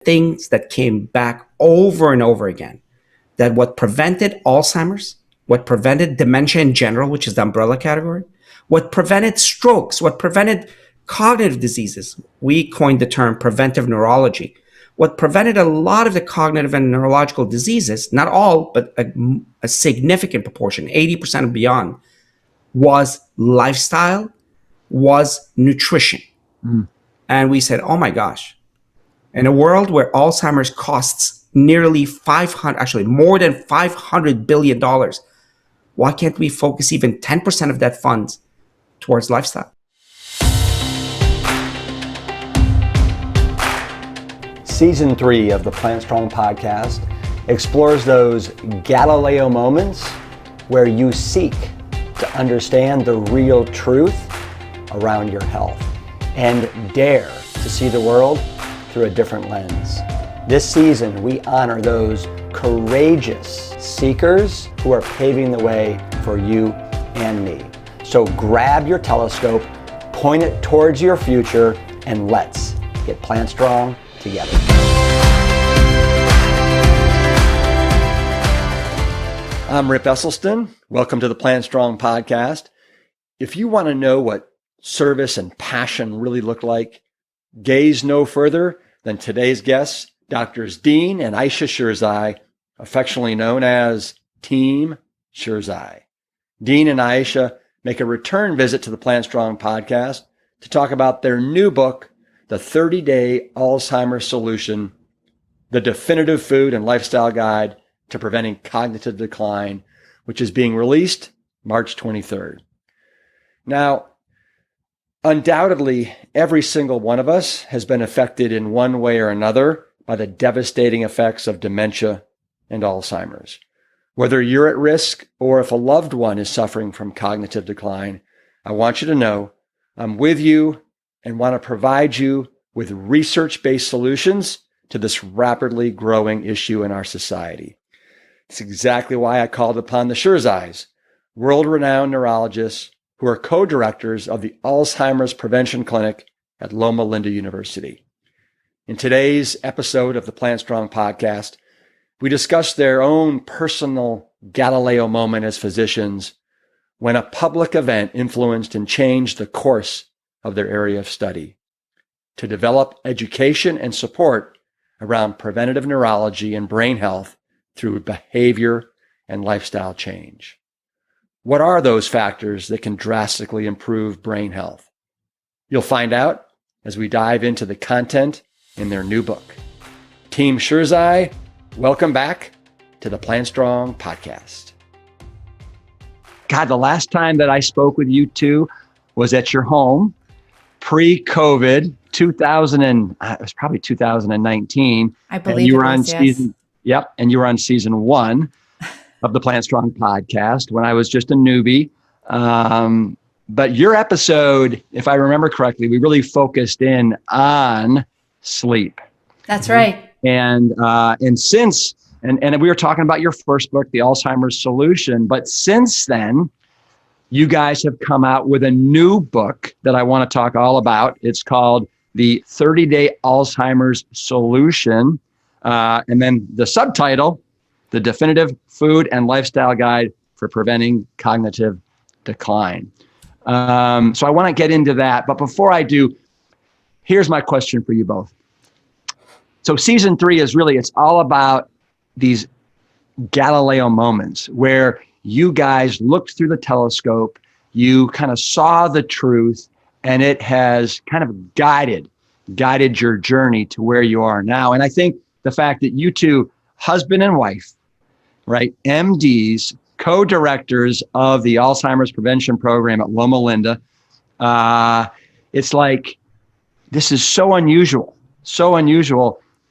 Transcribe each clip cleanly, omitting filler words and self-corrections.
things that came back over and over again, that what prevented Alzheimer's, what prevented dementia in general, which is the umbrella category, what prevented strokes, what prevented cognitive diseases, we coined the term preventive neurology. What prevented a lot of the cognitive and neurological diseases, not all, but a significant proportion, 80% and beyond, was lifestyle, was nutrition. And we said, oh my gosh, in a world where Alzheimer's costs nearly more than $500 billion, why can't we focus even 10% of that funds towards lifestyle? Season 3 of the PLANTSTRONG Podcast explores those Galileo moments where you seek to understand the real truth around your health and dare to see the world through a different lens. This season, we honor those courageous seekers who are paving the way for you and me. So grab your telescope, point it towards your future, and let's get plant strong together. I'm Rip Esselstyn. Welcome to the PLANTSTRONG Podcast. If you want to know what service and passion really look like, gaze no further than today's guests, Drs. Dean and Ayesha Sherzai, affectionately known as Team Sherzai. Dean and Ayesha make a return visit to the PLANTSTRONG Podcast to talk about their new book, The 30-Day Alzheimer's Solution, the definitive food and lifestyle guide to preventing cognitive decline, which is being released March 23rd. Now, undoubtedly, every single one of us has been affected in one way or another by the devastating effects of dementia and Alzheimer's. Whether you're at risk or if a loved one is suffering from cognitive decline, I want you to know I'm with you and want to provide you with research-based solutions to this rapidly growing issue in our society. It's exactly why I called upon the Sherzais, world-renowned neurologists who are co-directors of the Alzheimer's Prevention Clinic at Loma Linda University. In today's episode of the PLANTSTRONG Podcast, we discuss their own personal Galileo moment as physicians when a public event influenced and changed the course of their area of study to develop education and support around preventative neurology and brain health through behavior and lifestyle change. What are those factors that can drastically improve brain health? You'll find out as we dive into the content in their new book. Team Sherzai, welcome back to the PLANTSTRONG Podcast. God, the last time that I spoke with you two was at your home, pre-COVID, it was probably 2019. I believe you were on season. Yep, and you were on season 1 of the PLANTSTRONG Podcast when I was just a newbie. But your episode, if I remember correctly, we really focused in on sleep. That's right. And since we were talking about your first book, The Alzheimer's Solution, but since then, you guys have come out with a new book that I want to talk all about. It's called The 30-Day Alzheimer's Solution. And then the subtitle, The Definitive Food and Lifestyle Guide for Preventing Cognitive Decline. So I want to get into that. But before I do, here's my question for you both. So season 3 is really, it's all about these Galileo moments where you guys looked through the telescope, you kind of saw the truth, and it has kind of guided your journey to where you are now. And I think the fact that you two, husband and wife, right, MDs, co-directors of the Alzheimer's Prevention Program at Loma Linda, it's like, this is so unusual.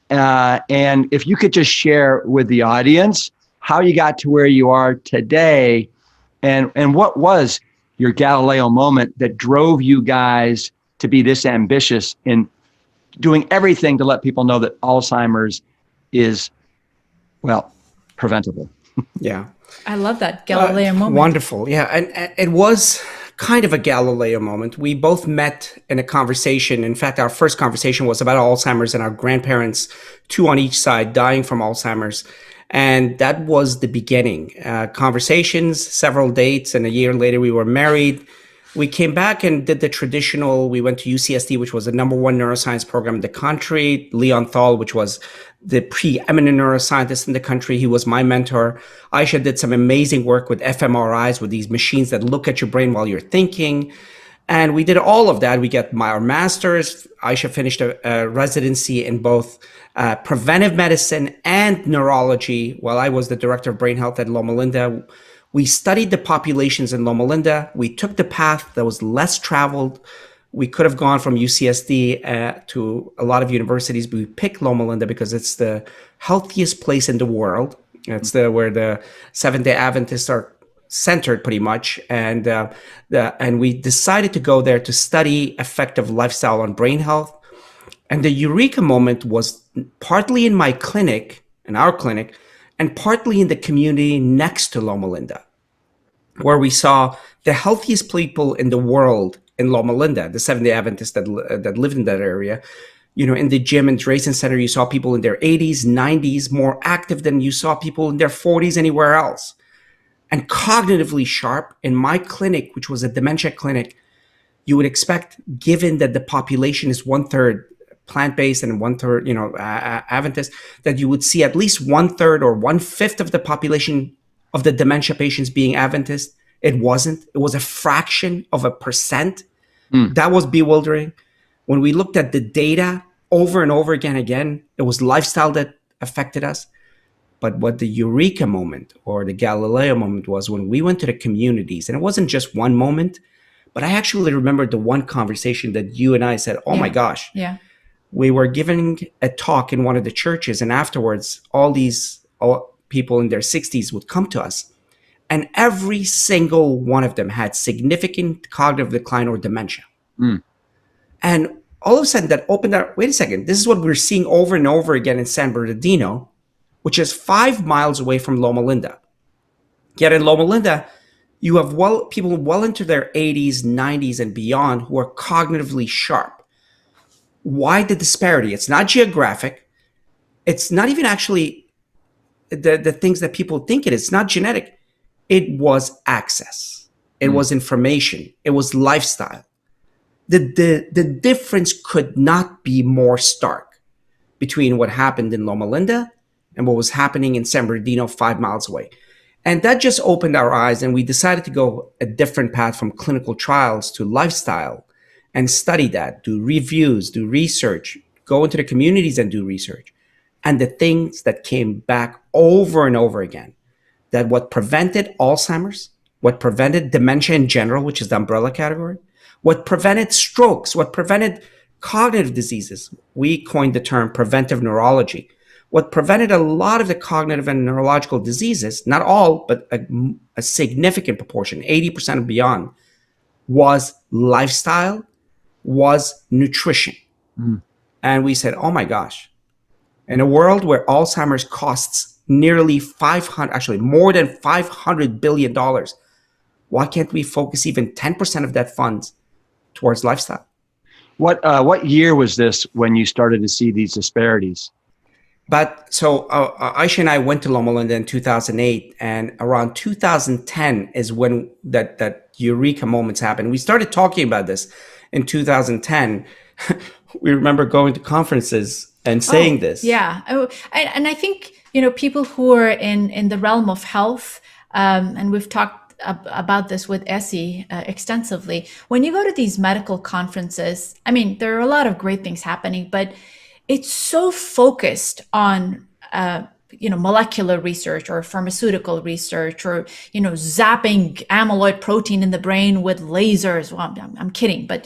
And if you could just share with the audience how you got to where you are today, and what was your Galileo moment that drove you guys to be this ambitious in doing everything to let people know that Alzheimer's is, well, preventable. Yeah. I love that Galileo moment. Wonderful. Yeah. And it was kind of a Galileo moment. We both met in a conversation. In fact, our first conversation was about Alzheimer's and our grandparents, two on each side, dying from Alzheimer's. And that was the beginning. Conversations, several dates, and a year later we were married. We came back and did the traditional, we went to UCSD, which was the number one neuroscience program in the country. Leon Thal, which was the preeminent neuroscientist in the country. He was my mentor. Ayesha did some amazing work with fMRIs, with these machines that look at your brain while you're thinking. And we did all of that. We got our master's. Ayesha finished a residency in both preventive medicine and neurology while I was the director of brain health at Loma Linda. We studied the populations in Loma Linda. We took the path that was less traveled. We could have gone from UCSD to a lot of universities, but we picked Loma Linda because it's the healthiest place in the world. It's where the Seventh-day Adventists are centered pretty much. And we decided to go there to study effective lifestyle on brain health. And the eureka moment was partly in my clinic, in our clinic, and partly in the community next to Loma Linda, where we saw the healthiest people in the world in Loma Linda, the Seventh-day Adventists that lived in that area. You know, in the gym and Drayson Center, you saw people in their 80s, 90s, more active than you saw people in their 40s anywhere else. And cognitively sharp. In my clinic, which was a dementia clinic, you would expect, given that the population is 1/3 plant-based and 1/3, Adventist, that you would see at least 1/3 or 1/5 of the population of the dementia patients being Adventist. It wasn't. It was a fraction of a percent. That was bewildering. When we looked at the data over and over again, it was lifestyle that affected us. But what the eureka moment or the Galileo moment was when we went to the communities, and it wasn't just one moment, but I actually remembered the one conversation that you and I said, oh my gosh. Yeah. We were giving a talk in one of the churches, and afterwards, all people in their 60s would come to us. And every single one of them had significant cognitive decline or dementia. And all of a sudden, that opened up, wait a second, this is what we're seeing over and over again in San Bernardino, which is 5 miles away from Loma Linda. Yet in Loma Linda, you have people well into their 80s, 90s, and beyond who are cognitively sharp. Why the disparity? It's not geographic. It's not even actually the things that people think it is. It's not genetic. It was access. It was information. It was lifestyle. The difference could not be more stark between what happened in Loma Linda and what was happening in San Bernardino 5 miles away. And that just opened our eyes, and we decided to go a different path from clinical trials to lifestyle and study that, do reviews, do research, go into the communities and do research. And the things that came back over and over again, that what prevented Alzheimer's, what prevented dementia in general, which is the umbrella category, what prevented strokes, what prevented cognitive diseases, we coined the term preventive neurology. What prevented a lot of the cognitive and neurological diseases, not all, but a significant proportion, 80% and beyond, was lifestyle, was nutrition. And we said, oh my gosh, in a world where Alzheimer's costs nearly more than $500 billion, why can't we focus even 10% of that funds towards lifestyle? What year was this when you started to see these disparities? But so Ayesha and I went to Loma Linda in 2008, and around 2010 is when that eureka moments happened. We started talking about this in 2010. We remember going to conferences and saying this. Yeah. And I think, people who are in the realm of health, and we've talked about this with Essie extensively. When you go to these medical conferences, I mean, there are a lot of great things happening, but it's so focused on, molecular research or pharmaceutical research or, zapping amyloid protein in the brain with lasers. Well, I'm kidding, but,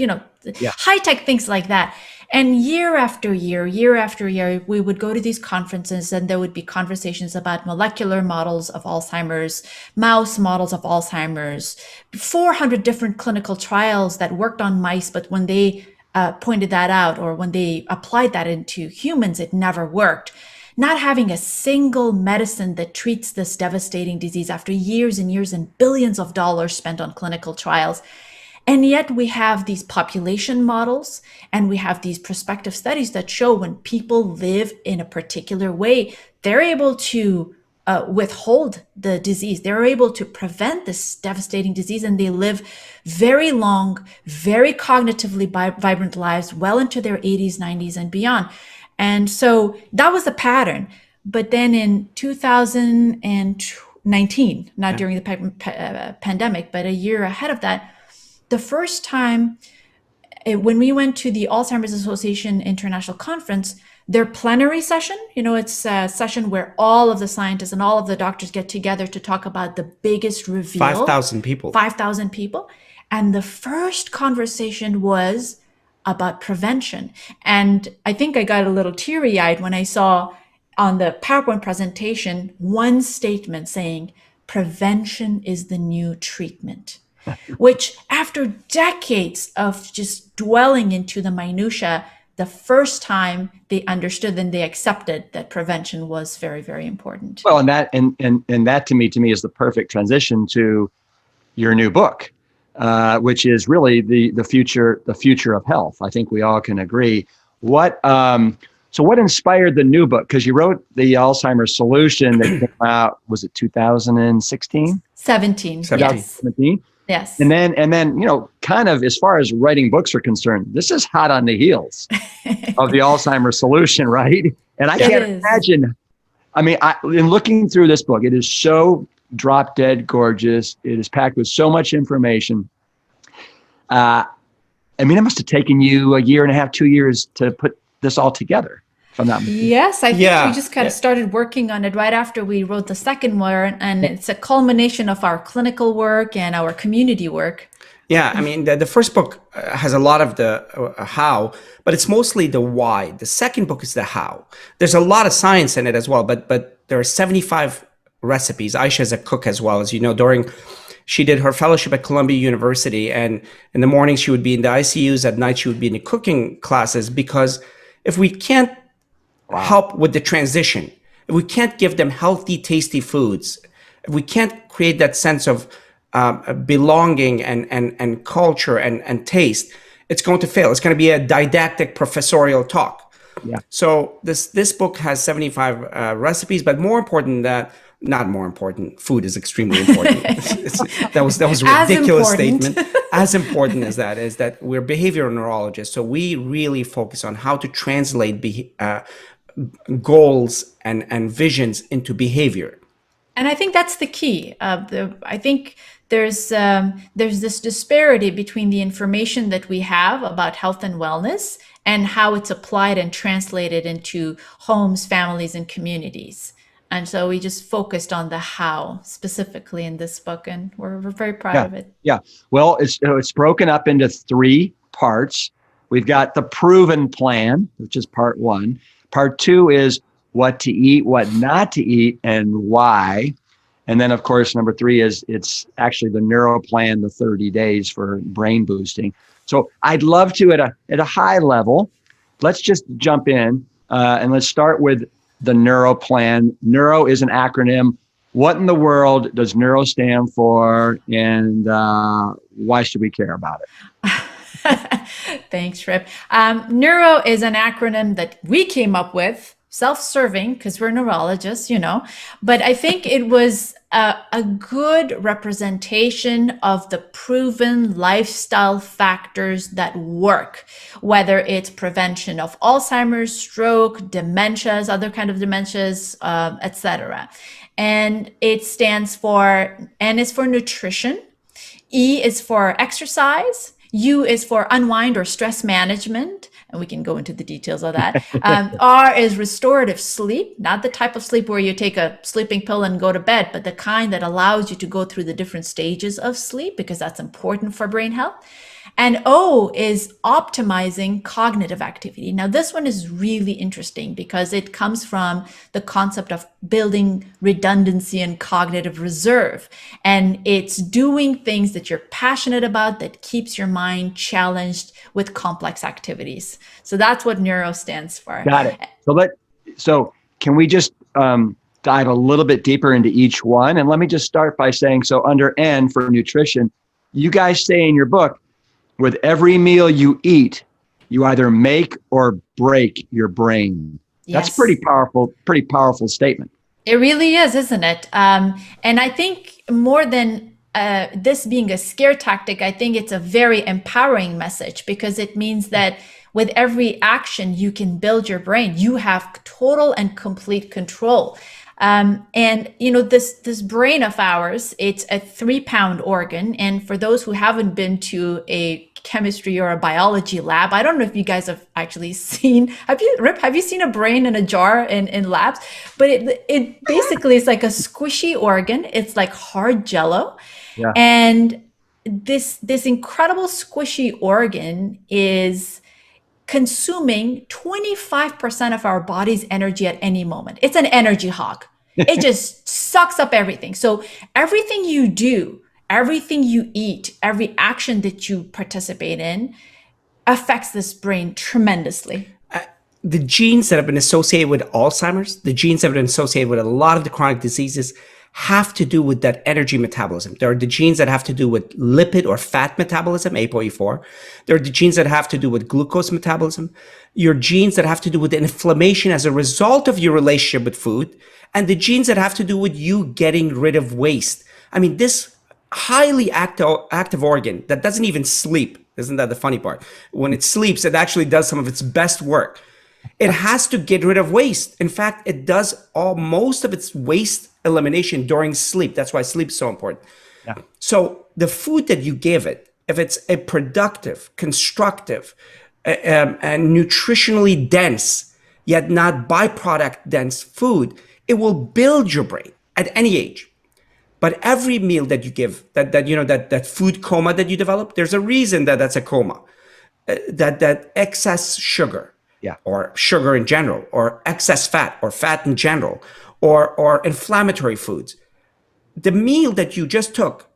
high-tech things like that. And year after year, we would go to these conferences and there would be conversations about molecular models of Alzheimer's, mouse models of Alzheimer's, 400 different clinical trials that worked on mice, but when they pointed that out or when they applied that into humans, it never worked. Not having a single medicine that treats this devastating disease after years and years and billions of dollars spent on clinical trials. And yet we have these population models and we have these prospective studies that show when people live in a particular way, they're able to withhold the disease. They're able to prevent this devastating disease, and they live very long, very cognitively vibrant lives well into their 80s, 90s, and beyond. And so that was the pattern. But then in 2019, not during the pandemic, but a year ahead of that, the first time when we went to the Alzheimer's Association International Conference, their plenary session, it's a session where all of the scientists and all of the doctors get together to talk about the biggest reveal. 5,000 people. 5,000 people. And the first conversation was about prevention. And I think I got a little teary-eyed when I saw on the PowerPoint presentation one statement saying, prevention is the new treatment. Which after decades of just dwelling into the minutia, the first time they understood and they accepted that prevention was very, very important. Well, and that to me is the perfect transition to your new book, which is really the future of health. I think we all can agree. What inspired the new book? Because you wrote the Alzheimer's Solution that came out, was it 2016? 17. Yes. 17? Yes. And then, kind of as far as writing books are concerned, this is hot on the heels of the Alzheimer's Solution, right? And I can't imagine. I mean, in looking through this book, it is so drop dead gorgeous. It is packed with so much information. It must have taken you a year and a half, 2 years to put this all together. Yes, I think we just kind of started working on it right after we wrote the second one, and it's a culmination of our clinical work and our community work. Yeah, I mean, the first book has a lot of the how, but it's mostly the why. The second book is the how. There's a lot of science in it as well, but there are 75 recipes. Ayesha is a cook as well, as you know. She did her fellowship at Columbia University, and in the morning she would be in the ICUs, at night she would be in the cooking classes, because if we can't help with the transition, if we can't give them healthy, tasty foods, if we can't create that sense of belonging and culture and taste, it's going to fail. It's going to be a didactic professorial talk. Yeah. So this book has 75 recipes, but more important than that, not more important, food is extremely important. That was a ridiculous statement. As important as that is that we're behavioral neurologists. So we really focus on how to translate goals and visions into behavior. And I think that's the key. I think there's this disparity between the information that we have about health and wellness and how it's applied and translated into homes, families, and communities. And so we just focused on the how specifically in this book, and we're very proud of it. Yeah. Well, it's broken up into 3 parts. We've got the proven plan, which is part 1. Part 2 is what to eat, what not to eat, and why. And then, of course, number 3 is it's actually the NEURO Plan, the 30 days for brain boosting. So I'd love to, at a high level, let's just jump in and let's start with the NEURO Plan. NEURO is an acronym. What in the world does NEURO stand for, and why should we care about it? Thanks, Rip. NEURO is an acronym that we came up with, self-serving, because we're neurologists, but I think it was a good representation of the proven lifestyle factors that work, whether it's prevention of Alzheimer's, stroke, dementias, other kind of dementias, etc. And it stands for, N is for nutrition, E is for exercise, U is for unwind or stress management, and we can go into the details of that. R is restorative sleep, not the type of sleep where you take a sleeping pill and go to bed, but the kind that allows you to go through the different stages of sleep, because that's important for brain health. And O is optimizing cognitive activity. Now, this one is really interesting because it comes from the concept of building redundancy and cognitive reserve. And it's doing things that you're passionate about that keeps your mind challenged with complex activities. So that's what NEURO stands for. Got it. So can we just dive a little bit deeper into each one? And let me just start by saying, so under N for nutrition, you guys say in your book, With every meal you eat, you either make or break your brain. That's Yes. pretty powerful statement. It really is, isn't it? And I think more than this being a scare tactic, I think it's a very empowering message, because it means that with every action, you can build your brain. You have total and complete control. And this brain of ours, it's a 3-pound organ. And for those who haven't been to a chemistry or a biology lab, I don't know if you guys have actually seen, have you seen a brain in a jar in labs? But it basically is like a squishy organ. It's like hard jello. Yeah. And this incredible squishy organ is consuming 25% of our body's energy at any moment. It's an energy hog. It just sucks up everything. So everything you do, everything you eat, every action that you participate in affects this brain tremendously. The genes that have been associated with Alzheimer's, the genes that have been associated with a lot of the chronic diseases, have to do with that energy metabolism. There are the genes that have to do with lipid or fat metabolism, ApoE4. There are the genes that have to do with glucose metabolism. Your genes that have to do with inflammation as a result of your relationship with food, and the genes that have to do with you getting rid of waste. I mean, this highly active organ that doesn't even sleep, isn't that the funny part? When it sleeps, it actually does some of its best work. It has to get rid of waste. In fact, it does most of its waste elimination during sleep. That's why sleep is so important. Yeah. So the food that you give it, if it's a productive, constructive, and nutritionally dense, yet not byproduct dense food, it will build your brain at any age. But every meal that you give, that food coma that you develop, there's a reason that that's a coma. That excess sugar, Yeah. or sugar in general, or excess fat, or fat in general, or inflammatory foods. The meal that you just took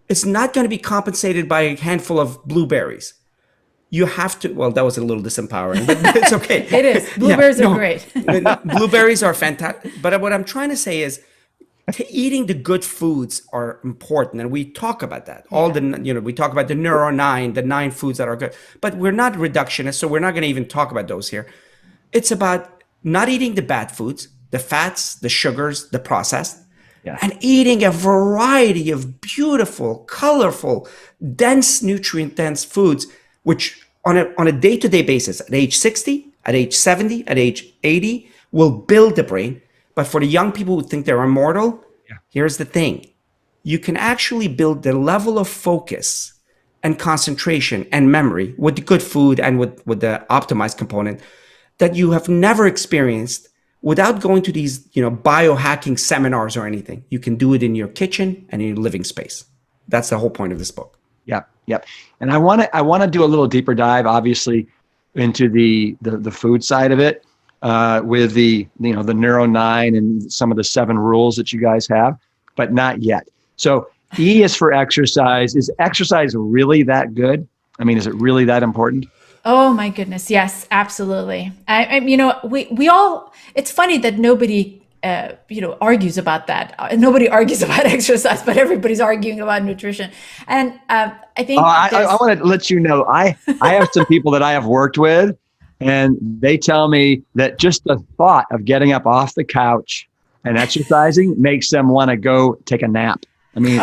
is not going to be compensated by a handful of blueberries. You have to, well, that was a little disempowering, but it's okay. It is. Blueberries are great. Blueberries are fantastic. But what I'm trying to say is, eating the good foods are important, and we talk about that. We talk about the the 9 foods that are good, but we're not reductionists, so we're not going to even talk about those here. It's about not eating the bad foods, the fats, the sugars, the processed, and eating a variety of beautiful, colorful, dense, nutrient-dense foods, which on a day-to-day basis, at age 60, at age 70, at age 80, will build the brain. But for the young people who think they're immortal, here's the thing. You can actually build the level of focus and concentration and memory with the good food and with the optimized component that you have never experienced without going to these, biohacking seminars or anything. You can do it in your kitchen and in your living space. That's the whole point of this book. Yep. And I want to do a little deeper dive, obviously, into the food side of it. With the Neuro 9 and some of the 7 rules that you guys have, but not yet. So E is for exercise. Is exercise really that good? I mean, is it really that important? Oh my goodness. Yes, absolutely. We all, it's funny that nobody, argues about that. Nobody argues about exercise, but everybody's arguing about nutrition. And I think I want to let you know, I have some people that I have worked with, and they tell me that just the thought of getting up off the couch and exercising makes them want to go take a nap. I mean,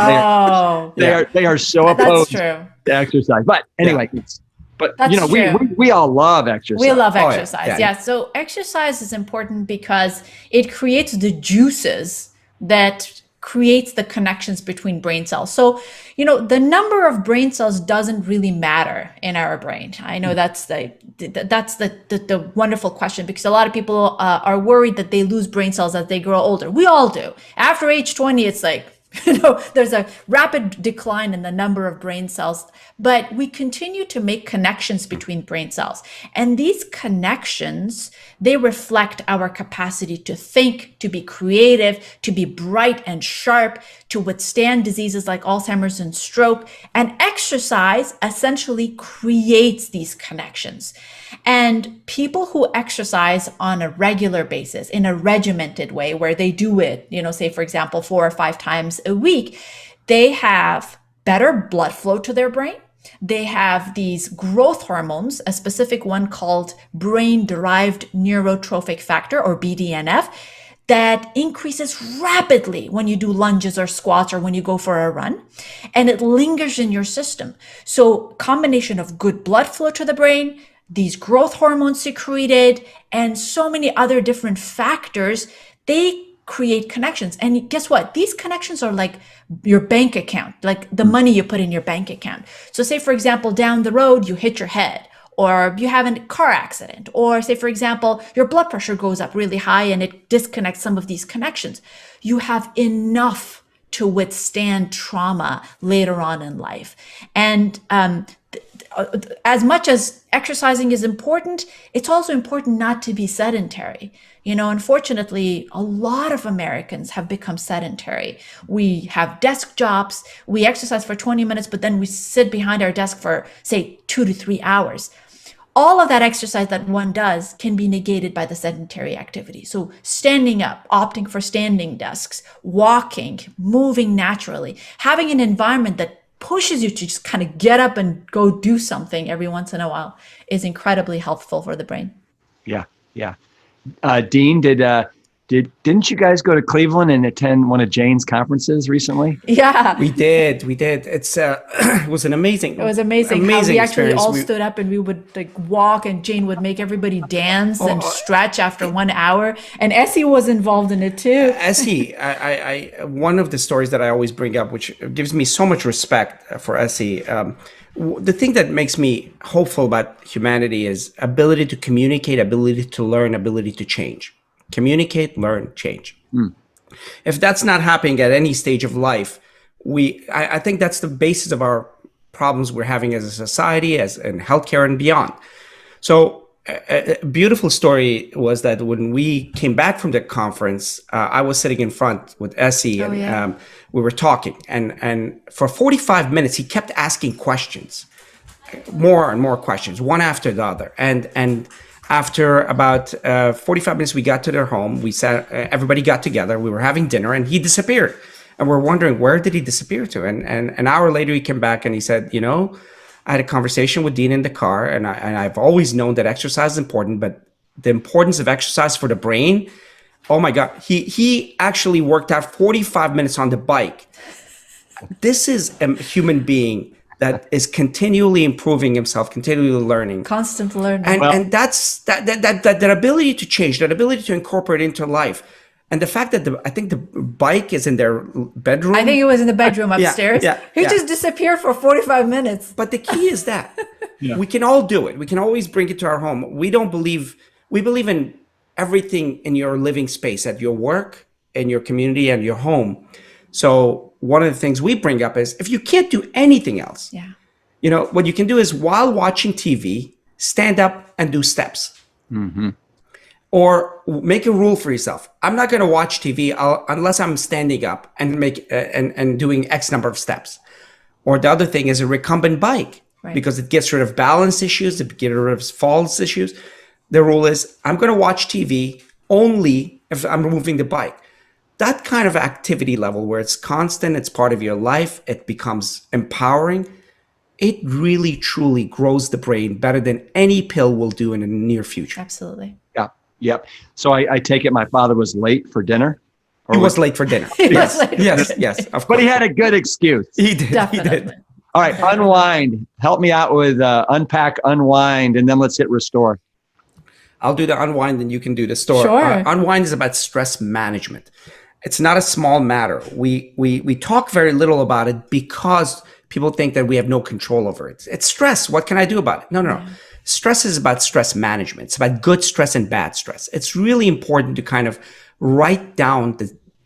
they are so opposed to exercise. But anyway, we all love exercise. We love exercise. Yeah. So exercise is important because it creates the juices that creates the connections between brain cells. So, the number of brain cells doesn't really matter in our brain. I know that's the wonderful question, because a lot of people are worried that they lose brain cells as they grow older. We all do. After age 20, it's like, there's a rapid decline in the number of brain cells, but we continue to make connections between brain cells. And these connections, they reflect our capacity to think, to be creative, to be bright and sharp, to withstand diseases like Alzheimer's and stroke. And exercise essentially creates these connections. And people who exercise on a regular basis, in a regimented way, where they do it, say, for example, 4 or 5 times a week, they have better blood flow to their brain. They have these growth hormones, a specific one called brain-derived neurotrophic factor, or BDNF, that increases rapidly when you do lunges or squats or when you go for a run, and it lingers in your system. So combination of good blood flow to the brain, these growth hormones secreted, and so many other different factors, they create connections. And guess what? These connections are like your bank account, like the money you put in your bank account. So say, for example, down the road, you hit your head, or you have a car accident, or say, for example, your blood pressure goes up really high and it disconnects some of these connections. You have enough to withstand trauma later on in life. And as much as exercising is important, it's also important not to be sedentary. Unfortunately, a lot of Americans have become sedentary. We have desk jobs, we exercise for 20 minutes, but then we sit behind our desk for, say, 2 to 3 hours. All of that exercise that one does can be negated by the sedentary activity. So standing up, opting for standing desks, walking, moving naturally, having an environment that pushes you to just kind of get up and go do something every once in a while is incredibly helpful for the brain. Yeah. Dean, didn't you guys go to Cleveland and attend one of Jane's conferences recently? Yeah, We did. It's it was an amazing. it was amazing how we actually experience. all stood up and we would walk, and Jane would make everybody dance and stretch after 1 hour. And Essie was involved in it too. Essie, I one of the stories that I always bring up, which gives me so much respect for Essie. The thing that makes me hopeful about humanity is ability to communicate, ability to learn, ability to change. Communicate, learn, change. If that's not happening at any stage of life, I think that's the basis of our problems we're having as a society, as in healthcare and beyond. So a beautiful story was that when we came back from the conference, I was sitting in front with Essie, and we were talking, and for 45 minutes he kept asking questions, more and more questions, one after the other, and after about 45 minutes, we got to their home. We sat, everybody got together. We were having dinner, and he disappeared. And we're wondering, where did he disappear to? And an hour later, he came back and he said, I had a conversation with Dean in the car, and I've always known that exercise is important, but the importance of exercise for the brain, oh my God, he actually worked out 45 minutes on the bike. This is a human being that is continually improving himself, continually learning. Constant learning. And that's that ability to change, that ability to incorporate into life. And the fact that I think the bike is in their bedroom. I think it was in the bedroom upstairs. He just disappeared for 45 minutes. But the key is that we can all do it. We can always bring it to our home. We believe in everything in your living space, at your work, in your community, and your home. So one of the things we bring up is, if you can't do anything else, what you can do is, while watching TV, stand up and do steps. Mm-hmm. Or make a rule for yourself. I'm not going to watch TV unless I'm standing up and and doing X number of steps. Or the other thing is a recumbent bike, because it gets rid of balance issues, it gets rid of falls issues. The rule is, I'm going to watch TV only if I'm moving the bike. That kind of activity level, where it's constant, it's part of your life, it becomes empowering. It really, truly grows the brain better than any pill will do in the near future. Absolutely. Yep. So I take it my father was late for dinner? He was late for dinner. Yes, of course. But he had a good excuse. He did. Definitely. He did. All right, unwind. Help me out with unpack, unwind, and then let's hit restore. I'll do the unwind and you can do the store. Sure. Unwind is about stress management. It's not a small matter. We talk very little about it because people think that we have no control over it. It's stress. What can I do about it? No. Stress is about stress management. It's about good stress and bad stress. It's really important to kind of write down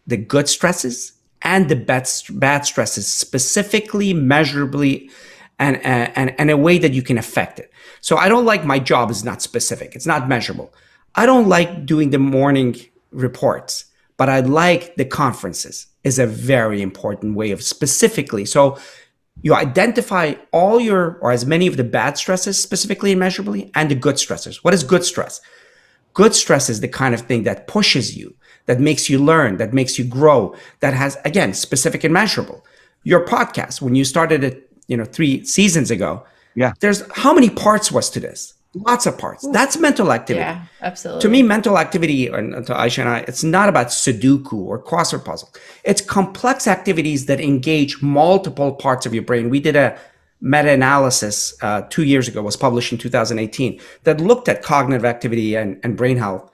the good stresses and the bad stresses specifically, measurably, and a way that you can affect it. So I don't like, my job is not specific. It's not measurable. I don't like doing the morning reports, but I like the conferences is a very important way of specifically. So you identify all or as many of the bad stresses specifically and measurably, and the good stresses. What is good stress? Good stress is the kind of thing that pushes you, that makes you learn, that makes you grow, that has, again, specific and measurable. Your podcast, when you started it, 3 seasons ago. Yeah. There's how many parts was to this? Lots of parts. That's mental activity. Yeah, absolutely. To me, mental activity, and to Ayesha and I, it's not about Sudoku or crossword puzzle. It's complex activities that engage multiple parts of your brain. We did a meta-analysis 2 years ago, was published in 2018, that looked at cognitive activity and brain health.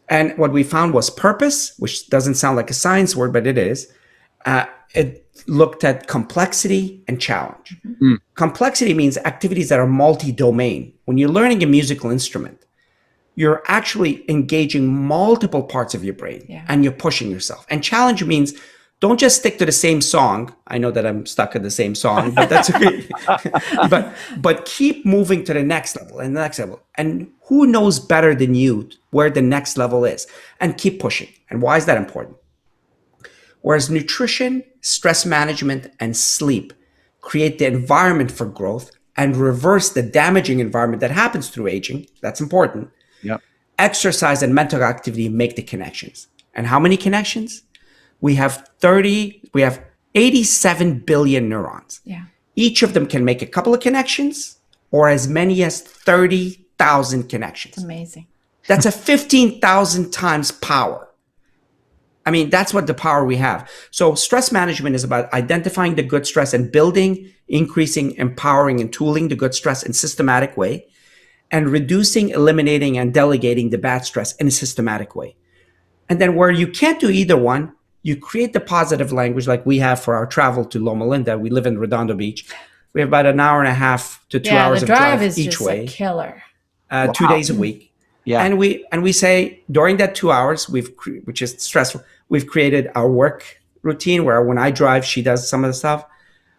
And what we found was purpose, which doesn't sound like a science word, but it is. It looked at complexity and challenge. Mm. Complexity means activities that are multi-domain. When you're learning a musical instrument, you're actually engaging multiple parts of your brain, and you're pushing yourself. And challenge means don't just stick to the same song. I know that I'm stuck at the same song, but that's okay. but keep moving to the next level and the next level. And who knows better than you where the next level is? And keep pushing. And why is that important? Whereas nutrition, stress management, and sleep create the environment for growth and reverse the damaging environment that happens through aging. That's important. Yep. Exercise and mental activity make the connections. And how many connections? We have 87 billion neurons. Yeah. Each of them can make a couple of connections or as many as 30,000 connections. It's amazing. That's a 15,000 times power. I mean, that's what the power we have. So stress management is about identifying the good stress and building, increasing, empowering, and tooling the good stress in a systematic way, and reducing, eliminating, and delegating the bad stress in a systematic way. And then where you can't do either one, you create the positive language like we have for our travel to Loma Linda. We live in Redondo Beach. We have about an hour and a half to 2 hours of drive is each just way. A killer. 2 days a week. Yeah. And we say during that 2 hours, which is stressful, we've created our work routine where when I drive, she does some of the stuff.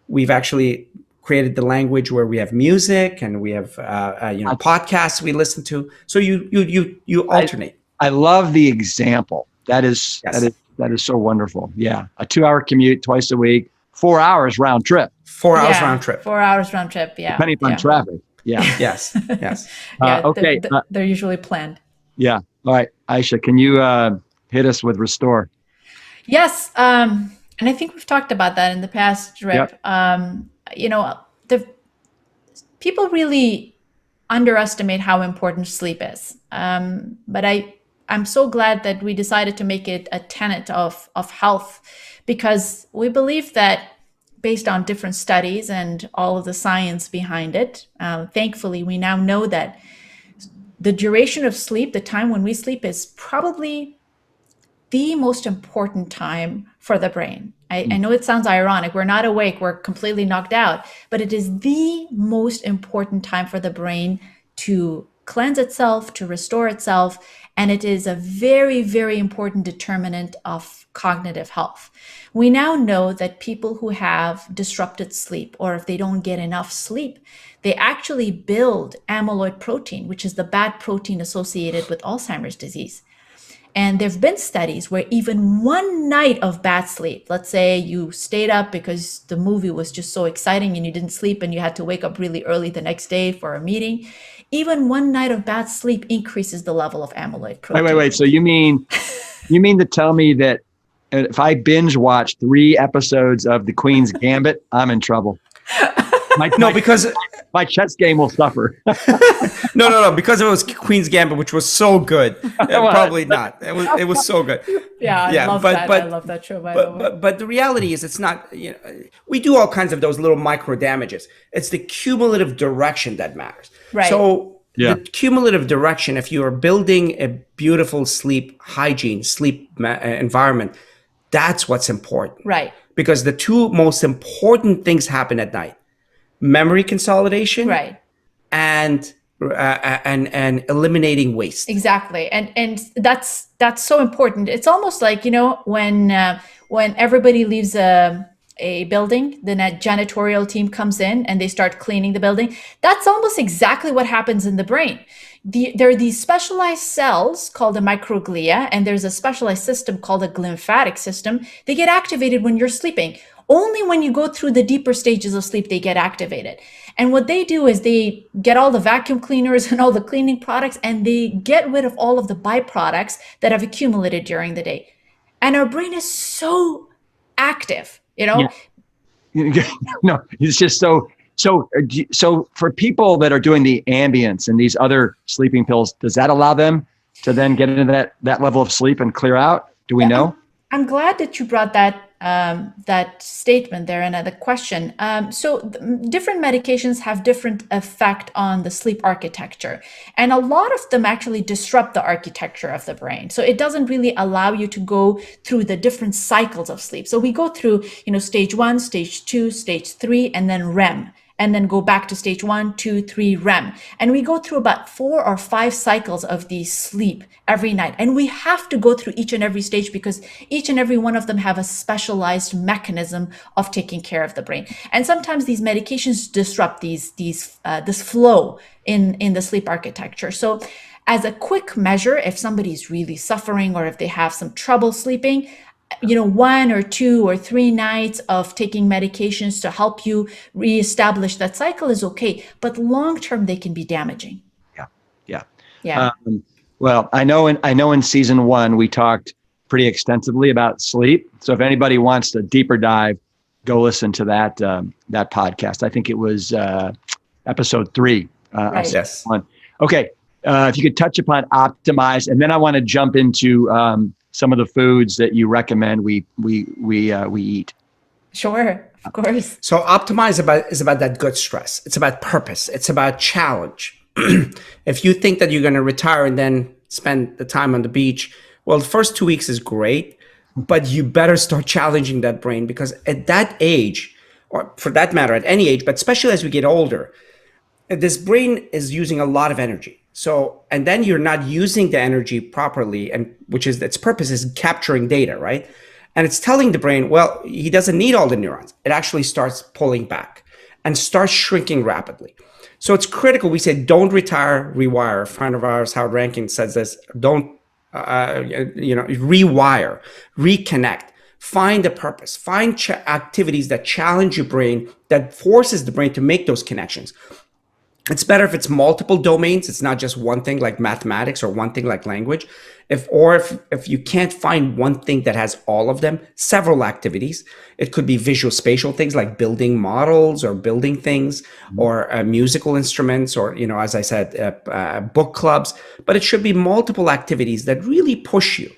We've actually created the language where we have music and we have podcasts we listen to. So you alternate. I love the example. That is Yes. that is so wonderful. Yeah, a 2-hour commute twice a week, 4 hours round trip. 4 hours round trip. 4 hours round trip. Yeah. Depending on traffic. Yeah. Yes. Yes. Okay. They're usually planned. Yeah. All right, Ayesha, can you hit us with Restore? Yes. And I think we've talked about that in the past, Rip. Yep. The people really underestimate how important sleep is. But I'm so glad that we decided to make it a tenet of health, because we believe that based on different studies and all of the science behind it, thankfully, we now know that the duration of sleep, the time when we sleep, is probably the most important time for the brain. I know it sounds ironic. We're not awake. We're completely knocked out. But it is the most important time for the brain to cleanse itself, to restore itself. And it is a very, very important determinant of cognitive health. We now know that people who have disrupted sleep, or if they don't get enough sleep, they actually build amyloid protein, which is the bad protein associated with Alzheimer's disease. And there have been studies where even one night of bad sleep, let's say you stayed up because the movie was just so exciting and you didn't sleep and you had to wake up really early the next day for a meeting, even one night of bad sleep increases the level of amyloid protein. Wait. So you mean to tell me that if I binge watch 3 episodes of The Queen's Gambit, I'm in trouble? Because my chess game will suffer. No. Because it was Queen's Gambit, which was so good. Probably not. It was so good. Yeah, I love that. I love that show, by the way. But the reality is, it's not. We do all kinds of those little micro damages. It's the cumulative direction that matters. Right. So the cumulative direction, if you are building a beautiful sleep hygiene, sleep environment, that's what's important. Right. Because the 2 most important things happen at night: memory consolidation, right, and eliminating waste. Exactly. And that's so important. It's almost like, when everybody leaves a building, the janitorial team comes in and they start cleaning the building. That's almost exactly what happens in the brain. There are these specialized cells called the microglia, and there's a specialized system called the glymphatic system. They get activated when you're sleeping. Only when you go through the deeper stages of sleep, they get activated. And what they do is they get all the vacuum cleaners and all the cleaning products, and they get rid of all of the byproducts that have accumulated during the day. And our brain is so active, Yeah. No, it's just so for people that are doing the ambience and these other sleeping pills, does that allow them to then get into that level of sleep and clear out? Do we know? I'm glad that you brought that statement there and the question. Different medications have different effect on the sleep architecture, and a lot of them actually disrupt the architecture of the brain. So it doesn't really allow you to go through the different cycles of sleep. So we go through, stage 1, stage 2, stage 3, and then REM. And then go back to stage 1, 2, 3, REM. And we go through about 4 or 5 cycles of these sleep every night. And we have to go through each and every stage because each and every one of them have a specialized mechanism of taking care of the brain. And sometimes these medications disrupt this flow in the sleep architecture. So as a quick measure, if somebody's really suffering or if they have some trouble sleeping, 1 or 2 or 3 nights of taking medications to help you reestablish that cycle is okay, but long term they can be damaging. Yeah. Well, I know in season 1 we talked pretty extensively about sleep. So if anybody wants a deeper dive, go listen to that podcast. I think it was episode 3. Right. Yes. Okay. If you could touch upon optimize, and then I want to jump into some of the foods that you recommend we eat. Sure, of course. So optimize is about that good stress. It's about purpose. It's about challenge. If you think that you're going to retire and then spend the time on the beach, well, the first 2 weeks is great, but you better start challenging that brain, because at that age, or for that matter, at any age, but especially as we get older, this brain is using a lot of energy. So, and then you're not using the energy properly, and which is its purpose is capturing data, right? And it's telling the brain, well, he doesn't need all the neurons. It actually starts pulling back and starts shrinking rapidly. So it's critical. We say, don't retire, rewire. A friend of ours, Howard Rankin, says this. Don't, rewire, reconnect. Find a purpose. Find activities that challenge your brain, that forces the brain to make those connections. It's better if it's multiple domains. It's not just one thing like mathematics or one thing like language. If you can't find one thing that has all of them, several activities. It could be visual spatial things like building models or building things, or musical instruments, or, as I said, book clubs. But it should be multiple activities that really push you.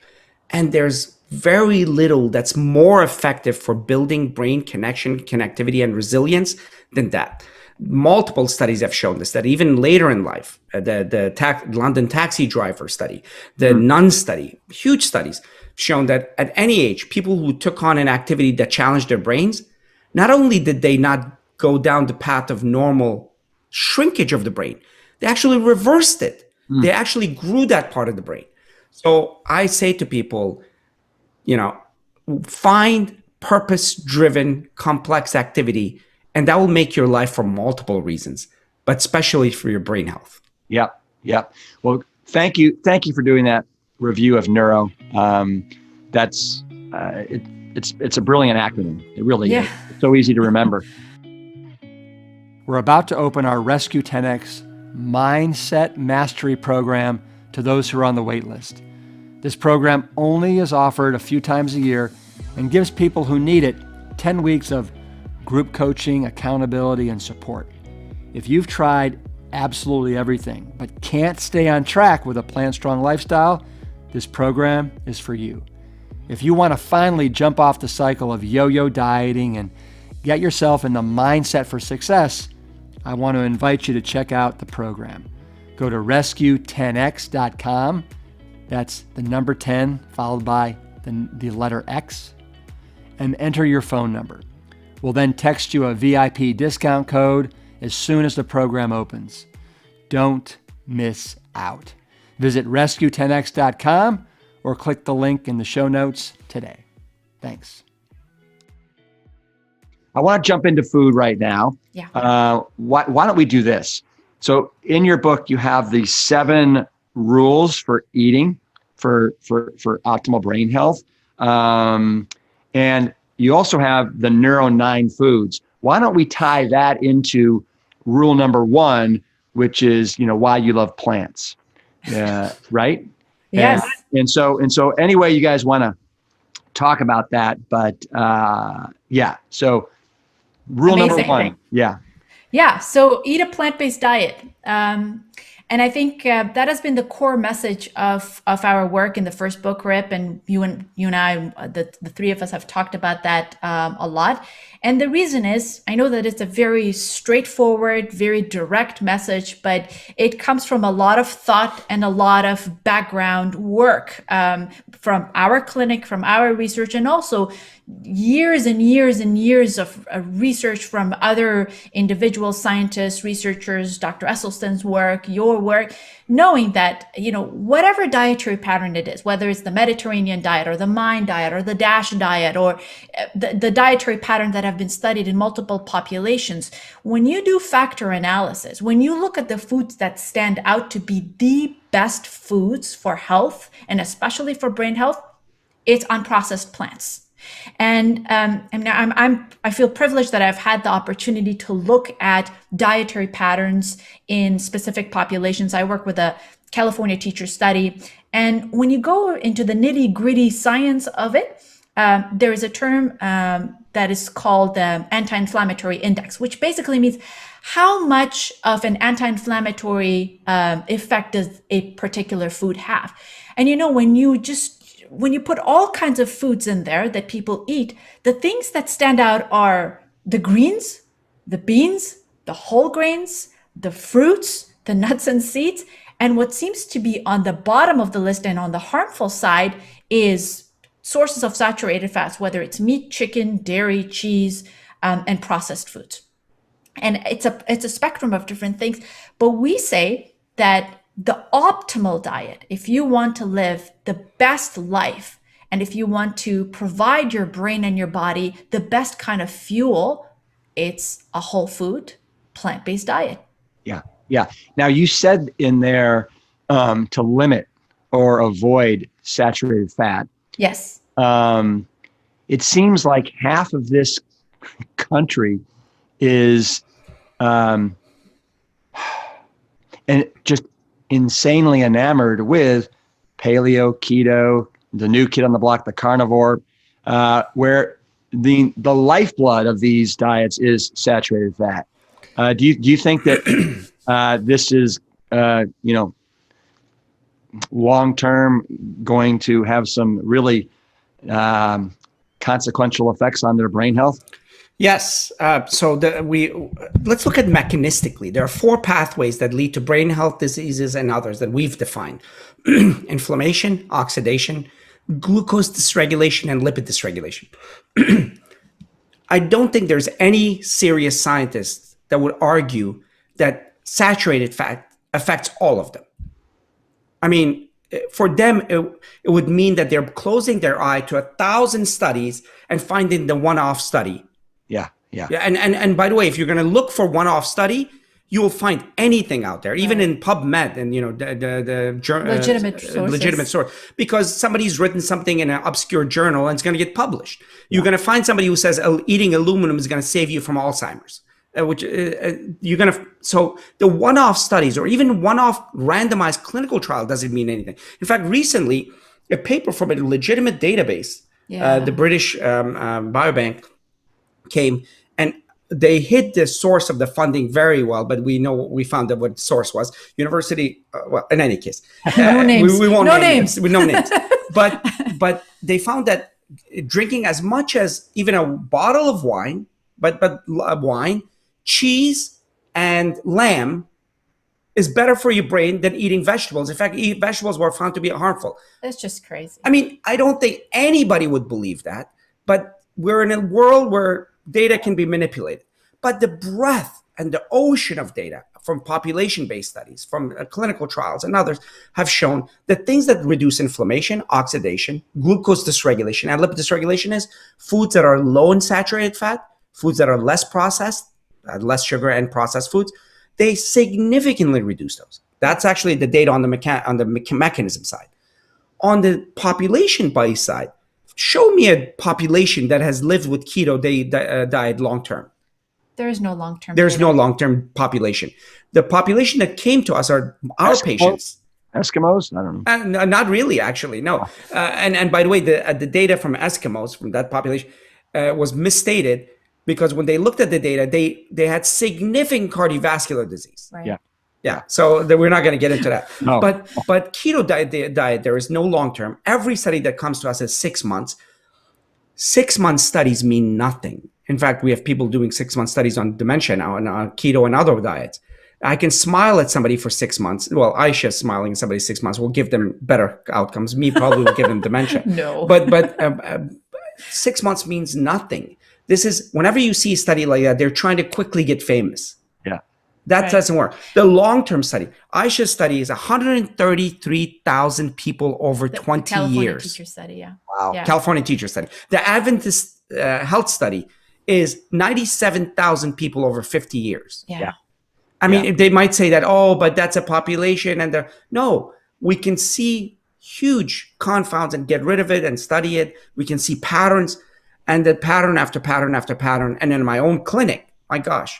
And there's very little that's more effective for building brain connectivity, and resilience than that. Multiple studies have shown this, that even later in life, the London taxi driver study, the nun study, huge studies shown that at any age, people who took on an activity that challenged their brains, not only did they not go down the path of normal shrinkage of the brain, they actually reversed it. They actually grew that part of the brain. So I say to people, find purpose-driven, complex activity, and that will make your life for multiple reasons, but especially for your brain health. Yep. Well, thank you for doing that review of neuro. It's a brilliant acronym. It really is. It's so easy to remember. We're about to open our Rescue 10X Mindset Mastery Program to those who are on the wait list. This program only is offered a few times a year and gives people who need it 10 weeks of group coaching, accountability, and support. If you've tried absolutely everything but can't stay on track with a PLANTSTRONG lifestyle, this program is for you. If you want to finally jump off the cycle of yo-yo dieting and get yourself in the mindset for success, I want to invite you to check out the program. Go to rescue10x.com. That's the number 10 followed by the letter X, and enter your phone number. We'll then text you a VIP discount code as soon as the program opens. Don't miss out. Visit rescue10x.com or click the link in the show notes today. Thanks. I want to jump into food right now. Yeah. Why don't we do this? So in your book, you have the 7 rules for eating for optimal brain health. And you also have the Neuro 9 foods. Why don't we tie that into rule number 1, which is, why you love plants, right? Yes. And so anyway, you guys want to talk about that, but so Rule number Amazing. one. Yeah. Yeah, so eat a plant-based diet. And I think that has been the core message of our work in the first book, Rip, and you and I, the three of us have talked about that a lot. And the reason is, I know that it's a very straightforward, very direct message, but it comes from a lot of thought and a lot of background work from our clinic, from our research, and also years and years and years of research from other individual scientists, researchers, Dr. Esselstyn's work, your work, knowing that, whatever dietary pattern it is, whether it's the Mediterranean diet or the MIND diet or the DASH diet or the dietary pattern that have been studied in multiple populations, when you do factor analysis, when you look at the foods that stand out to be the best foods for health, and especially for brain health, it's unprocessed plants. And I feel privileged that I've had the opportunity to look at dietary patterns in specific populations. I work with a California teacher study. And when you go into the nitty-gritty science of it, there is a term that is called the Anti-Inflammatory Index, which basically means how much of an anti-inflammatory effect does a particular food have. And when you put all kinds of foods in there that people eat, the things that stand out are the greens, the beans, the whole grains, the fruits, the nuts and seeds. And what seems to be on the bottom of the list and on the harmful side is sources of saturated fats, whether it's meat, chicken, dairy, cheese, and processed foods. And it's a spectrum of different things. But we say that the optimal diet, if you want to live the best life, and if you want to provide your brain and your body the best kind of fuel, it's a whole food, plant-based diet. Yeah. Yeah. Now you said in there to limit or avoid saturated fat. Yes. It seems like half of this country is and just insanely enamored with paleo, keto, the new kid on the block, the carnivore, where the lifeblood of these diets is saturated fat. Do you think that this is long term going to have some really consequential effects on their brain health? Yes. Let's look at mechanistically. There are 4 pathways that lead to brain health diseases and others that we've defined: inflammation, oxidation, glucose dysregulation, and lipid dysregulation. I don't think there's any serious scientist that would argue that saturated fat affects all of them. I mean, for them, it would mean that they're closing their eye to 1,000 studies and finding the one-off study. Yeah. And by the way, if you're going to look for one-off study, you will find anything out there, even in PubMed and the legitimate source, because somebody's written something in an obscure journal and it's going to get published. You're going to find somebody who says eating aluminum is going to save you from Alzheimer's, So the one-off studies or even one-off randomized clinical trial doesn't mean anything. In fact, recently, a paper from a legitimate database, the British Biobank, came and they hid the source of the funding very well, but we found that what the source was. University, in any case. No names. We won't no name names. No names. But they found that drinking as much as even a bottle of wine, but wine, cheese, and lamb is better for your brain than eating vegetables. In fact, vegetables were found to be harmful. That's just crazy. I mean, I don't think anybody would believe that, but we're in a world where data can be manipulated. But the breadth and the ocean of data from population-based studies, from clinical trials and others have shown that things that reduce inflammation, oxidation, glucose dysregulation, and lipid dysregulation is foods that are low in saturated fat, foods that are less processed, less sugar and processed foods, they significantly reduce those. That's actually the data on the mechanism side. On the population-based side, show me a population that has lived with keto diet long-term. There is no long-term. There's no long-term population. The population that came to us are our patients. Eskimos? I don't know. Not really, actually, no. And by the way, the data from Eskimos, from that population, was misstated. because when they looked at the data, they had significant cardiovascular disease. Right. Yeah. Yeah, so we're not going to get into that. No. But keto diet, there is no long term. Every study that comes to us is 6 months. 6 month studies mean nothing. In fact, we have people doing 6 month studies on dementia now and on keto and other diets. I can smile at somebody for 6 months. Well, Ayesha smiling at somebody 6 months will give them better outcomes. Me probably will give them dementia. No. But 6 months means nothing. This is, whenever you see a study like that, they're trying to quickly get famous. Yeah. That Right. doesn't work. The long-term study, Ayesha's study is 133,000 people over The 20 California years. teacher study, yeah. Wow. Yeah. California teacher study. The Adventist health study is 97,000 people over 50 years. Yeah. I mean, they might say that, oh, but that's a population. And no, we can see huge confounds and get rid of it and study it. We can see patterns, and the pattern after pattern after pattern. And in my own clinic, my gosh,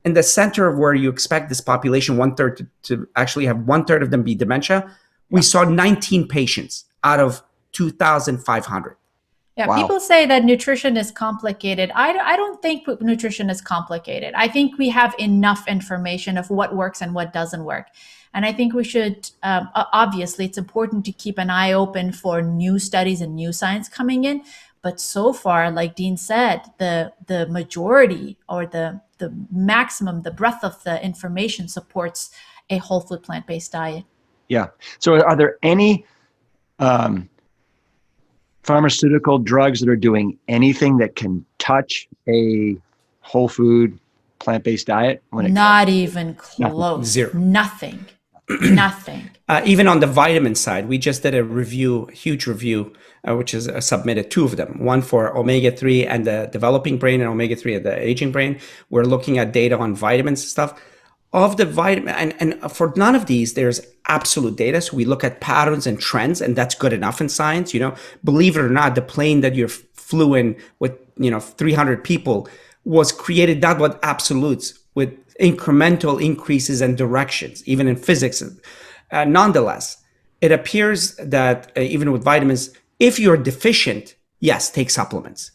in the center of where you expect this population, 1/3 to actually have 1/3 of them be dementia, we saw 19 patients out of 2,500. Yeah, Wow. people say that nutrition is complicated. I don't think nutrition is complicated. I think we have enough information of what works and what doesn't work. And I think we should, obviously, it's important to keep an eye open for new studies and new science coming in. But so far, like Dean said, the majority or the maximum, the breadth of the information supports a whole food plant-based diet. Yeah. So are there any pharmaceutical drugs that are doing anything that can touch a whole food plant-based diet? Not even close. Zero. Nothing. Nothing. Even on the vitamin side, we just did a huge review, which is submitted, 2 of them, one for omega-3 and the developing brain and omega-3 and the aging brain. We're looking at data on vitamins and stuff. Of the vitamin, and for none of these, there's absolute data. So we look at patterns and trends, and that's good enough in science. Believe it or not, the plane that you flew in with, 300 people was created not with absolutes, with incremental increases and directions, even in physics. Nonetheless, it appears that even with vitamins, if you're deficient, yes, take supplements.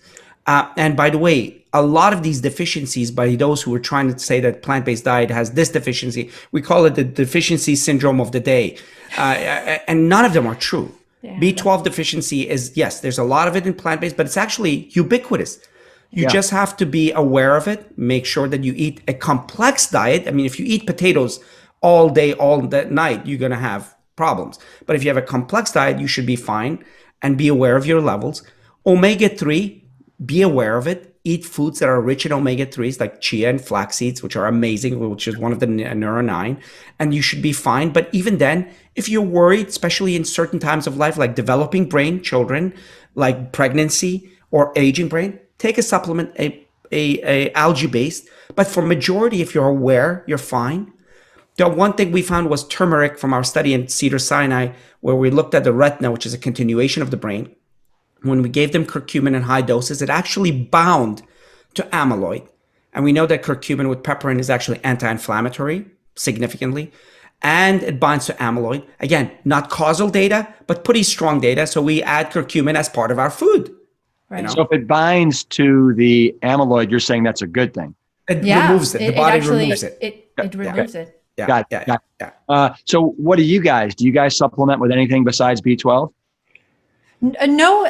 And by the way, a lot of these deficiencies, by those who are trying to say that plant-based diet has this deficiency, we call it the deficiency syndrome of the day. And none of them are true. Yeah. B12 deficiency is, yes, there's a lot of it in plant-based, but it's actually ubiquitous. You just have to be aware of it. Make sure that you eat a complex diet. I mean, if you eat potatoes all day, all night, you're going to have problems. But if you have a complex diet, you should be fine, and be aware of your levels. Omega-3, be aware of it. Eat foods that are rich in omega-3s like chia and flax seeds, which are amazing, which is one of the Neuro 9, and you should be fine. But even then, if you're worried, especially in certain times of life, like developing brain children, like pregnancy or aging brain, take a supplement, a algae-based. But for majority, if you're aware, you're fine. The one thing we found was turmeric from our study in Cedars-Sinai, where we looked at the retina, which is a continuation of the brain. When we gave them curcumin in high doses, it actually bound to amyloid. And we know that curcumin with pepperin is actually anti-inflammatory significantly. And it binds to amyloid. Again, not causal data, but pretty strong data. So we add curcumin as part of our food. Right. So if it binds to the amyloid, you're saying that's a good thing. It removes it. The body removes it. It removes it. Yeah. Got it. Yeah. Yeah. So what do you guys supplement with anything besides B12? No,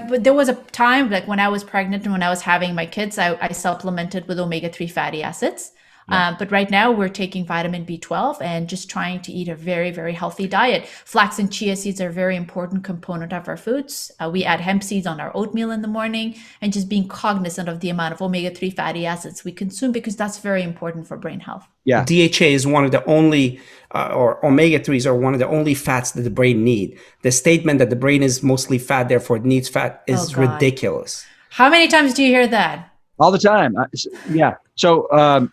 but there was a time, like when I was pregnant and when I was having my kids, I supplemented with omega-3 fatty acids. But right now we're taking vitamin B12 and just trying to eat a very, very healthy diet. Flax and chia seeds are a very important component of our foods. We add hemp seeds on our oatmeal in the morning, and just being cognizant of the amount of omega-3 fatty acids we consume, because that's very important for brain health. Yeah. DHA is one of the only, or omega-3s are one of the only fats that the brain need. The statement that the brain is mostly fat, therefore it needs fat, is ridiculous. How many times do you hear that? All the time. Yeah. So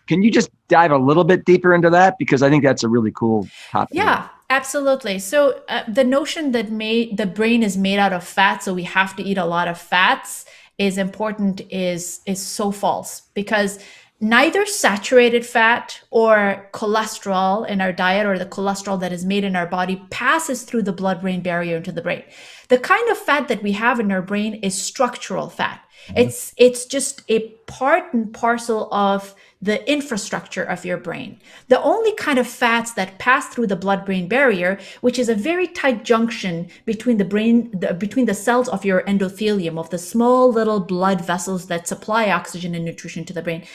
can you just dive a little bit deeper into that? Because I think that's a really cool topic. Yeah, absolutely. So the notion that the brain is made out of fat, so we have to eat a lot of fats, is important, is so false, because neither saturated fat or cholesterol in our diet, or the cholesterol that is made in our body, passes through the blood-brain barrier into the brain. The kind of fat that we have in our brain is structural fat. It's just a part and parcel of the infrastructure of your brain. The only kind of fats that pass through the blood-brain barrier, which is a very tight junction between between the cells of your endothelium, of the small little blood vessels that supply oxygen and nutrition to the brain.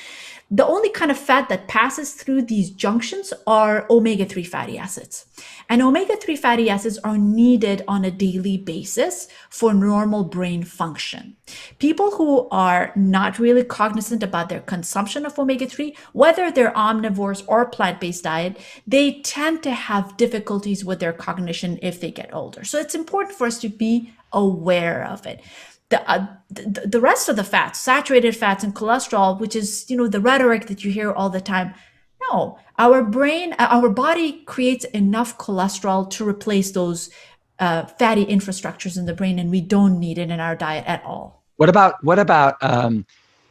The only kind of fat that passes through these junctions are omega-3 fatty acids. And omega-3 fatty acids are needed on a daily basis for normal brain function. People who are not really cognizant about their consumption of omega-3, whether they're omnivores or plant-based diet, they tend to have difficulties with their cognition if they get older. So it's important for us to be aware of it. The rest of the fats, saturated fats and cholesterol, which is, the rhetoric that you hear all the time. No, our body creates enough cholesterol to replace those fatty infrastructures in the brain, and we don't need it in our diet at all. What about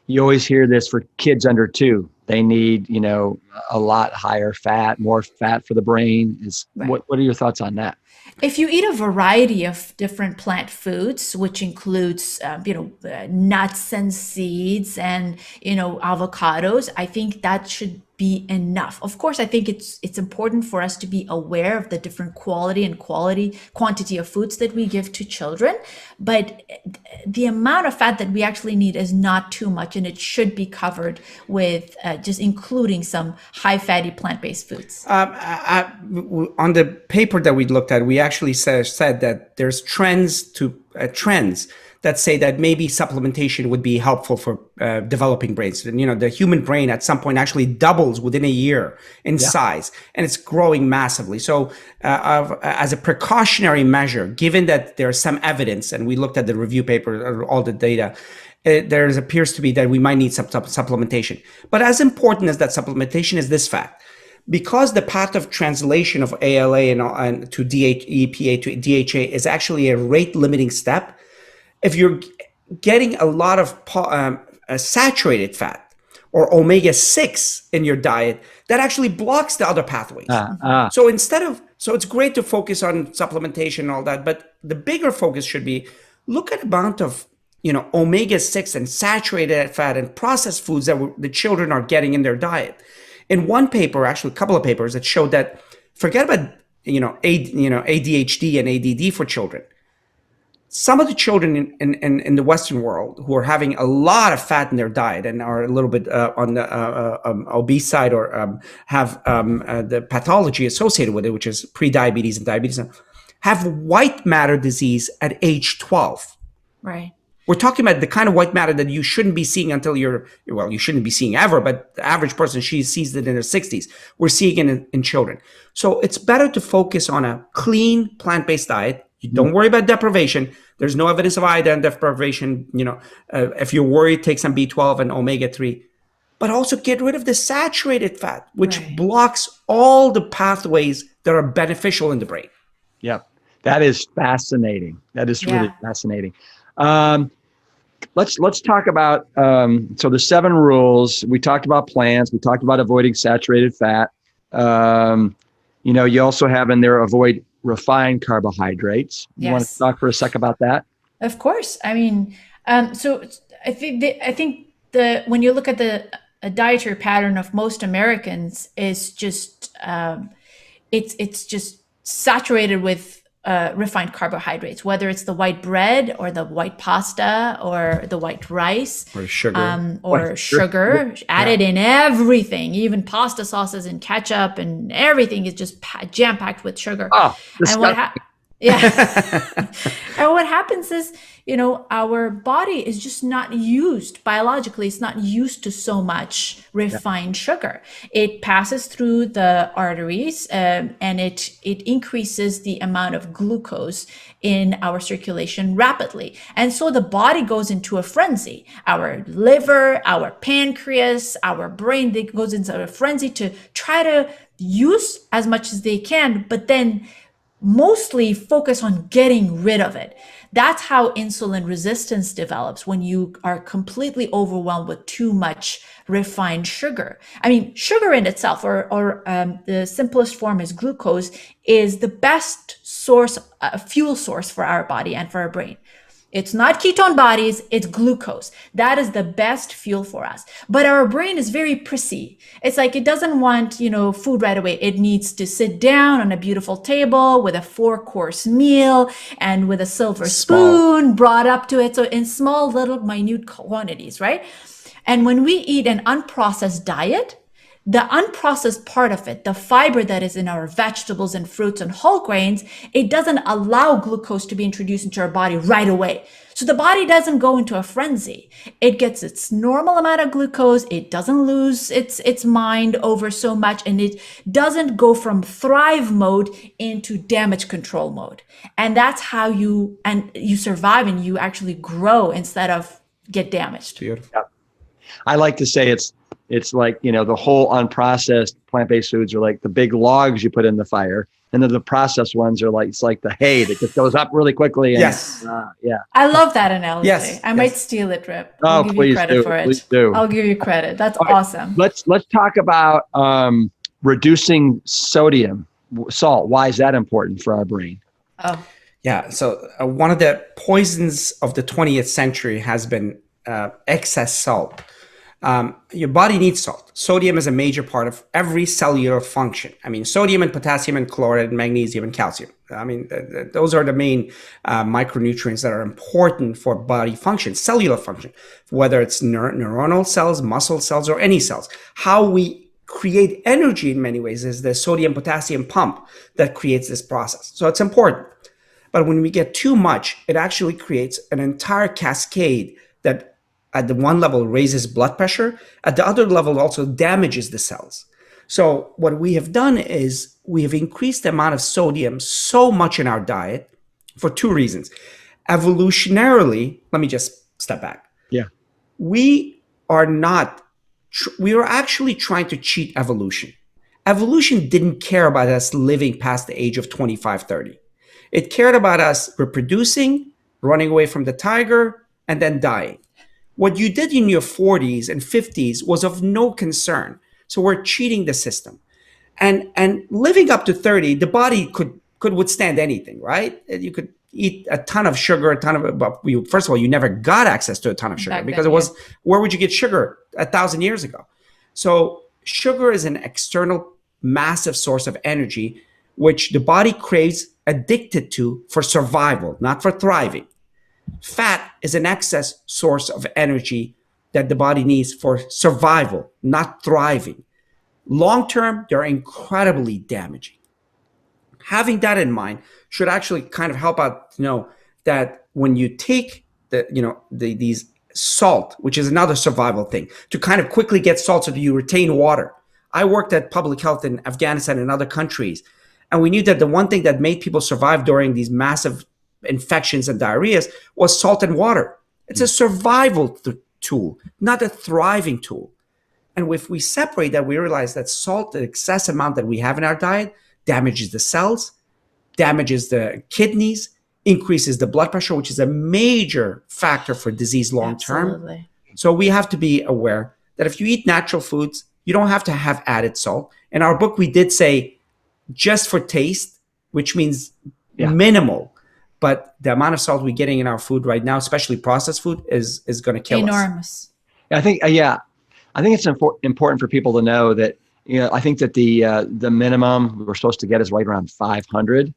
you always hear this for kids under 2. They need, a lot higher fat, more fat for the brain. Right. What are your thoughts on that? If you eat a variety of different plant foods, which includes, nuts and seeds and, avocados, I think that should be enough. Of course, I think it's important for us to be aware of the different quantity of foods that we give to children, but the amount of fat that we actually need is not too much, and it should be covered with just including some high fatty plant-based foods. On the paper that we looked at, we actually said that there's trends that say that maybe supplementation would be helpful for developing brains. And, the human brain at some point actually doubles within a year in size, and it's growing massively. So as a precautionary measure, given that there's some evidence, and we looked at the review paper, all the data, there appears to be that we might need some supplementation. But as important as that supplementation is this fact. Because the path of translation of ALA and to EPA to DHA is actually a rate-limiting step, if you're getting a lot of saturated fat or omega-6 in your diet, that actually blocks the other pathways. So it's great to focus on supplementation and all that, but the bigger focus should be look at the amount of omega-6 and saturated fat and processed foods that the children are getting in their diet. In one paper, actually a couple of papers, that showed that forget about ADHD and ADD for children. Some of the children in the Western world who are having a lot of fat in their diet and are a little bit on the obese side or have the pathology associated with it, which is prediabetes and diabetes, have white matter disease at age 12. Right. We're talking about the kind of white matter that you shouldn't be seeing until you shouldn't be seeing ever, but the average person, she sees it in her 60s. We're seeing it in children. So it's better to focus on a clean plant-based diet. You don't worry about deprivation. There's no evidence of iodine deprivation. If you're worried, take some B12 and omega-3. But also get rid of the saturated fat, which blocks all the pathways that are beneficial in the brain. Yep. That is fascinating. That is really fascinating. Let's talk about, so the 7 rules. We talked about plants. We talked about avoiding saturated fat. You also have in there avoid refined carbohydrates. You want to talk for a sec about that? Of course. I mean, so I think when you look at the dietary pattern of most Americans is just, it's just saturated with refined carbohydrates, whether it's the white bread or the white pasta or the white rice or sugar, sugar added in everything, even pasta sauces and ketchup and everything is just jam-packed with sugar. And what happens is, our body is just not used biologically. It's not used to so much refined sugar. It passes through the arteries and it increases the amount of glucose in our circulation rapidly. And so the body goes into a frenzy. Our liver, our pancreas, our brain, they goes into a frenzy to try to use as much as they can, but then mostly focus on getting rid of it. That's how insulin resistance develops, when you are completely overwhelmed with too much refined sugar. I mean, sugar in itself, or the simplest form is glucose, is the best source, fuel source for our body and for our brain. It's not ketone bodies, it's glucose. That is the best fuel for us. But our brain is very prissy. It's like it doesn't want, food right away. It needs to sit down on a beautiful table with a 4-course meal and with a silver spoon brought up to it. So in small, little, minute quantities, right? And when we eat an unprocessed diet, the unprocessed part of it, the fiber that is in our vegetables and fruits and whole grains, it doesn't allow glucose to be introduced into our body right away. So the body doesn't go into a frenzy. It gets its normal amount of glucose. It doesn't lose its mind over so much, and it doesn't go from thrive mode into damage control mode. And that's how you survive and you actually grow instead of get damaged. Beautiful. Yeah. I like to say it's like, the whole unprocessed plant-based foods are like the big logs you put in the fire. And then the processed ones are like, it's like the hay that just goes up really quickly. And, Yes. Yeah. I love that analogy. Yes. I might steal it, Rip. Oh, I'll give you please credit do. for it. Please do. I'll give you credit. That's All right. awesome. Let's talk about reducing salt. Why is that important for our brain? Oh, Yeah. So one of the poisons of the 20th century has been excess salt. Your body needs salt. Sodium is a major part of every cellular function. I mean, sodium and potassium and chloride and magnesium and calcium. I mean, those are the main micronutrients that are important for body function, cellular function, whether it's neuronal cells, muscle cells, or any cells. How we create energy in many ways is the sodium-potassium pump that creates this process. So it's important. But when we get too much, it actually creates an entire cascade that at the one level raises blood pressure, at the other level also damages the cells. So what we have done is we have increased the amount of sodium so much in our diet for two reasons. Evolutionarily, let me just step back. Yeah. We are actually trying to cheat evolution. Evolution didn't care about us living past the age of 25, 30. It cared about us reproducing, running away from the tiger, and then dying. What you did in your 40s and 50s was of no concern. So we're cheating the system. And living up to 30, the body could withstand anything, right? You could eat a ton of sugar, first of all, you never got access to a ton of sugar because where would you get sugar 1,000 years ago? So sugar is an external massive source of energy, which the body craves, addicted to for survival, not for thriving. Fat is an excess source of energy that the body needs for survival, not thriving. Long term, they're incredibly damaging. Having that in mind should actually kind of help out to know that when you take these salt, which is another survival thing, to kind of quickly get salt so that you retain water. I worked at public health in Afghanistan and other countries, and we knew that the one thing that made people survive during these massive infections and diarrheas was salt and water. It's a survival tool, not a thriving tool. And if we separate that, we realize that salt, the excess amount that we have in our diet, damages the cells, damages the kidneys, increases the blood pressure, which is a major factor for disease long term. absolutely. So we have to be aware that if you eat natural foods, you don't have to have added salt. In our book, we did say just for taste, which means minimal. But the amount of salt we're getting in our food right now, especially processed food, is going to kill us. Enormous. I think it's important for people to know that, I think that the minimum we're supposed to get is right around 500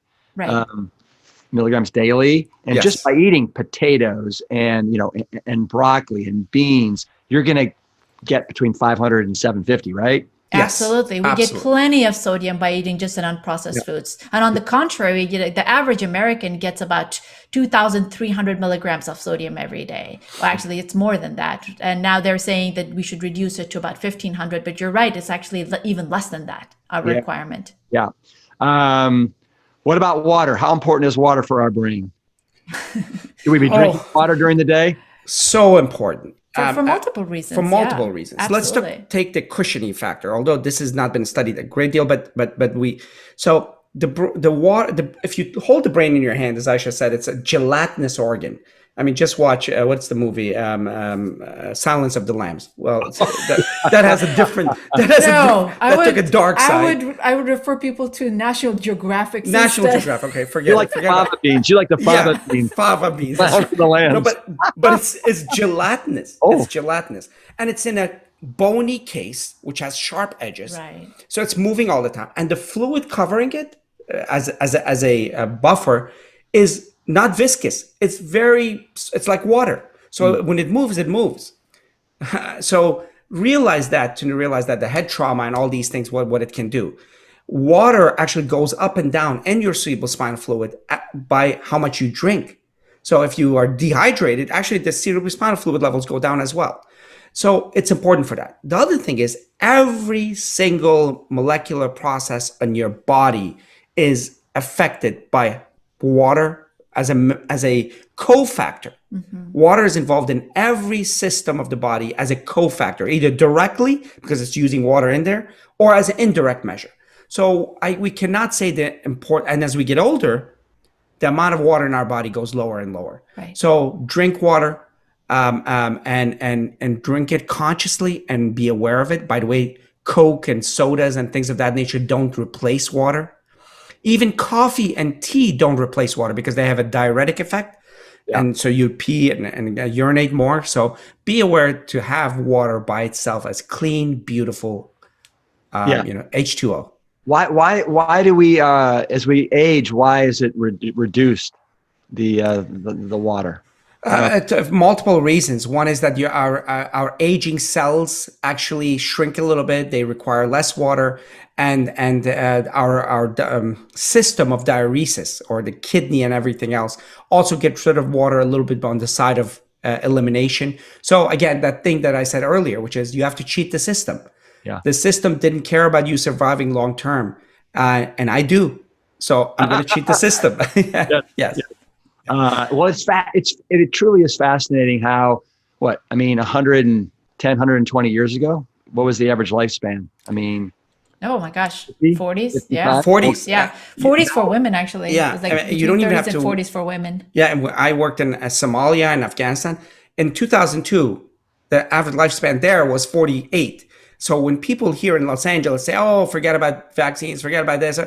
milligrams daily. And just by eating potatoes and broccoli and beans, you're going to get between 500 and 750, right? Absolutely. We get plenty of sodium by eating just an unprocessed foods. And on the contrary, the average American gets about 2,300 milligrams of sodium every day. Well, actually, it's more than that. And now they're saying that we should reduce it to about 1,500. But you're right. It's actually even less than that, our requirement. Yeah. What about water? How important is water for our brain? Should we be drinking water during the day? So important. For multiple reasons. For multiple reasons. Absolutely. Let's take the cushioning factor, although this has not been studied a great deal, but the water. If you hold the brain in your hand, as Aisha said, it's a gelatinous organ. I mean, just watch what's the movie Silence of the Lambs. Well, that has a different. That took a dark side. I would refer people to National Geographic. National Geographic. Okay, forget You like the fava beans. You like the fava beans. Fava beans. The lambs. No, but it's gelatinous. Oh. It's gelatinous, and it's in a bony case which has sharp edges. Right. So it's moving all the time, and the fluid covering it as a buffer is not viscous. It's like water. So when it moves, it moves. So realize that the head trauma and all these things, what it can do. Water actually goes up and down in your cerebrospinal fluid by how much you drink. So if you are dehydrated, actually the cerebrospinal fluid levels go down as well. So it's important for that. The other thing is every single molecular process in your body is affected by water as a cofactor. Mm-hmm. Water is involved in every system of the body as a cofactor, either directly because it's using water in there, or as an indirect measure. So we cannot say the important. And as we get older, the amount of water in our body goes lower and lower. Right. So drink water, and drink it consciously and be aware of it. By the way, Coke and sodas and things of that nature don't replace water. Even coffee and tea don't replace water because they have a diuretic effect. Yeah. And so you pee and urinate more. So be aware to have water by itself as clean, beautiful, H2O. Why do we, as we age, why is it reduced, the water? Multiple reasons. One is that our aging cells actually shrink a little bit. They require less water, and our system of diuresis, or the kidney and everything else, also gets rid of water a little bit on the side of elimination. So again, that thing that I said earlier, which is you have to cheat the system. Yeah. The system didn't care about you surviving long term, and I do. So I'm going to cheat the system. Yes. Well, it truly is fascinating how, 110, 120 years ago, what was the average lifespan? I mean, oh my gosh, 50, 40s, 55? yeah, 40s, yeah, 40s for women actually. Yeah, it's like you don't even have 30s to. and 40s for women. Yeah, and I worked in Somalia and Afghanistan. In 2002, the average lifespan there was 48. So when people here in Los Angeles say, "Oh, forget about vaccines, forget about this,"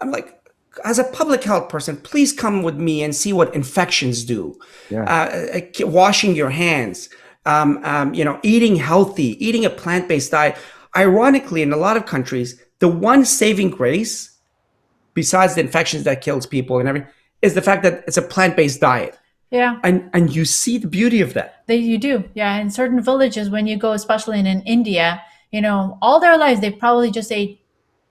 I'm like, as a public health person, please come with me and see what infections do. Yeah. Washing your hands, eating healthy, eating a plant-based diet. Ironically, in a lot of countries, the one saving grace, besides the infections that kills people and everything, is the fact that it's a plant-based diet. Yeah. And you see the beauty of that. You do. Yeah. In certain villages, when you go, especially in India, all their lives, they probably just ate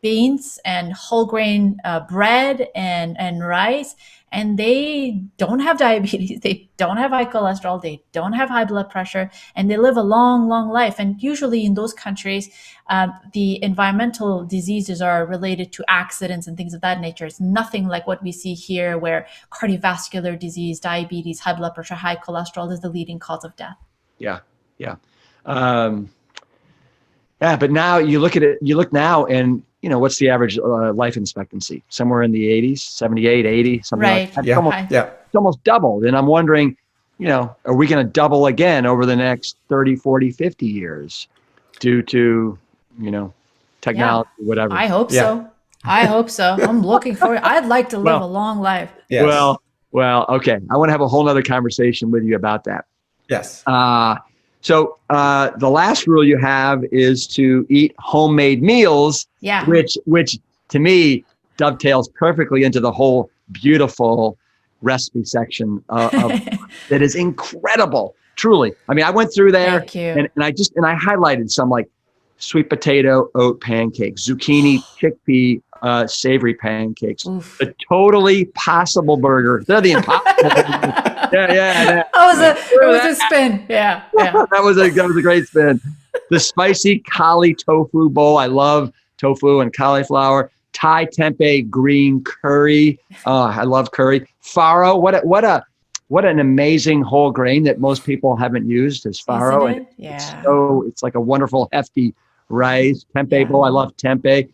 beans and whole grain bread and rice, and they don't have diabetes, they don't have high cholesterol, they don't have high blood pressure, and they live a long life. And usually in those countries, the environmental diseases are related to accidents and things of that nature. It's nothing like what we see here, where cardiovascular disease, diabetes, high blood pressure, high cholesterol is the leading cause of death. Yeah. But now you look now and, what's the average life expectancy? Somewhere in the 80s, 78, 80, something like that. It's almost doubled. And I'm wondering, are we going to double again over the next 30, 40, 50 years due to, technology, whatever? I hope so. I hope so. I'm looking for it. I'd like to live a long life. Yes. Well, okay. I want to have a whole nother conversation with you about that. Yes. So the last rule you have is to eat homemade meals, which to me dovetails perfectly into the whole beautiful recipe section of that is incredible, truly. I mean, I went through there and I highlighted some, like sweet potato oat pancakes, zucchini chickpea savory pancakes, the totally possible burger. They're the impossible burger. Yeah. It was a spin. Yeah. That was a great spin. The spicy kali tofu bowl. I love tofu and cauliflower. Thai tempeh green curry. Oh, I love curry. Farro. What an amazing whole grain that most people haven't used is farro. Isn't it? It's like a wonderful hefty rice. Tempeh bowl. I love tempeh.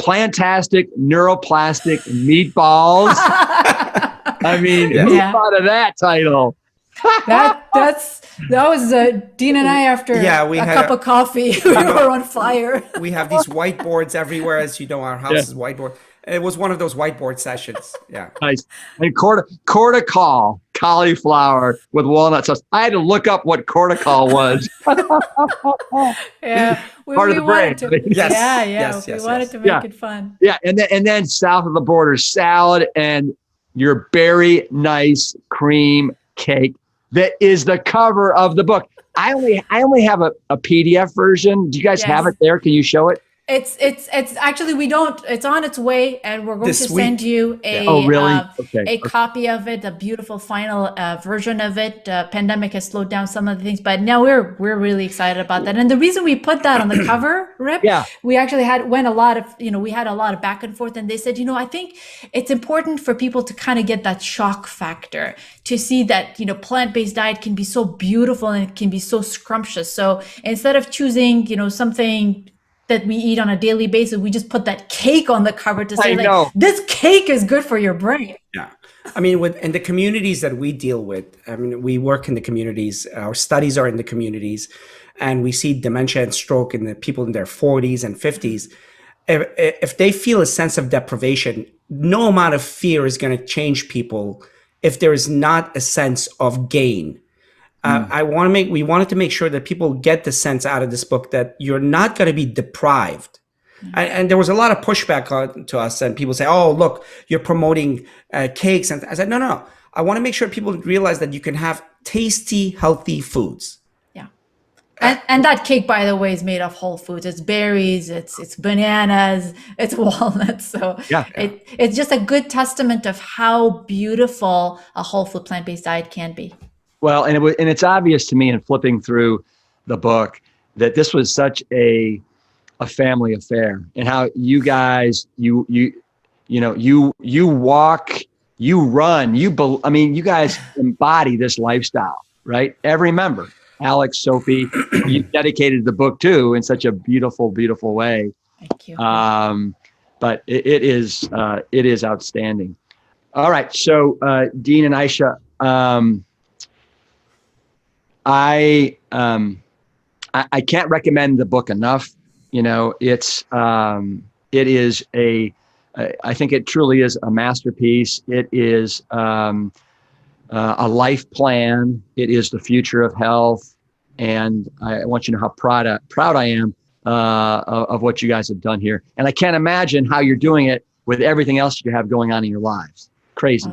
plantastic neuroplastic meatballs. I mean, who thought of that title? that was Dean and I after we a had cup of coffee. We were on fire. We have these whiteboards everywhere, as you know, our house is whiteboard. It was one of those whiteboard sessions. Yeah. Nice. And cortical cauliflower with walnut sauce. I had to look up what cortical was. Yeah. Part of the brain. We wanted to make it fun. Yeah. And then south of the border, salad and your berry nice cream cake that is the cover of the book. I only have a PDF version. Do you guys have it there? Can you show it? It's actually, we don't, it's on its way, and we're going to send you a a copy of it, a beautiful final version of it. Pandemic has slowed down some of the things, but now we're really excited about that. And the reason we put that on the cover, Rip, we actually we had a lot of back and forth, and they said, I think it's important for people to kind of get that shock factor, to see that, plant-based diet can be so beautiful and it can be so scrumptious. So instead of choosing, something that we eat on a daily basis, we just put that cake on the cover to say, this cake is good for your brain. Yeah. I mean, in the communities that we deal with, we work in the communities, our studies are in the communities, and we see dementia and stroke in the people in their 40s and 50s. If they feel a sense of deprivation, no amount of fear is going to change people if there is not a sense of gain. We wanted to make sure that people get the sense out of this book that you're not going to be deprived. And there was a lot of pushback to us, and people say, "Oh, look, you're promoting cakes." And I said, "No. I want to make sure people realize that you can have tasty, healthy foods." Yeah, and that cake, by the way, is made of whole foods. It's berries, it's bananas, it's walnuts. So it's just a good testament of how beautiful a whole food plant-based diet can be. Well, and it's obvious to me in flipping through the book that this was such a family affair, and how you guys you walk, you run, you guys embody this lifestyle, right? Every member, Alex, Sophie, you dedicated the book too in such a beautiful, beautiful way. Thank you. But it is outstanding. All right, so Dean and Ayesha. I can't recommend the book enough. I think it truly is a masterpiece. It is a life plan. It is the future of health. And I want you to know how proud I am of what you guys have done here. And I can't imagine how you're doing it with everything else you have going on in your lives. Crazy.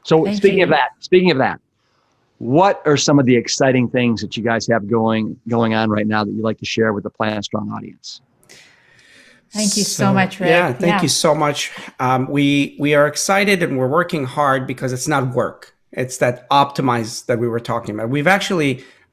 So speaking of that, what are some of the exciting things that you guys have going on right now that you'd like to share with the PLANTSTRONG audience? Thank you so much, Rick. Yeah, thank you so much. We are excited, and we're working hard because it's not work. It's that optimize that we were talking about.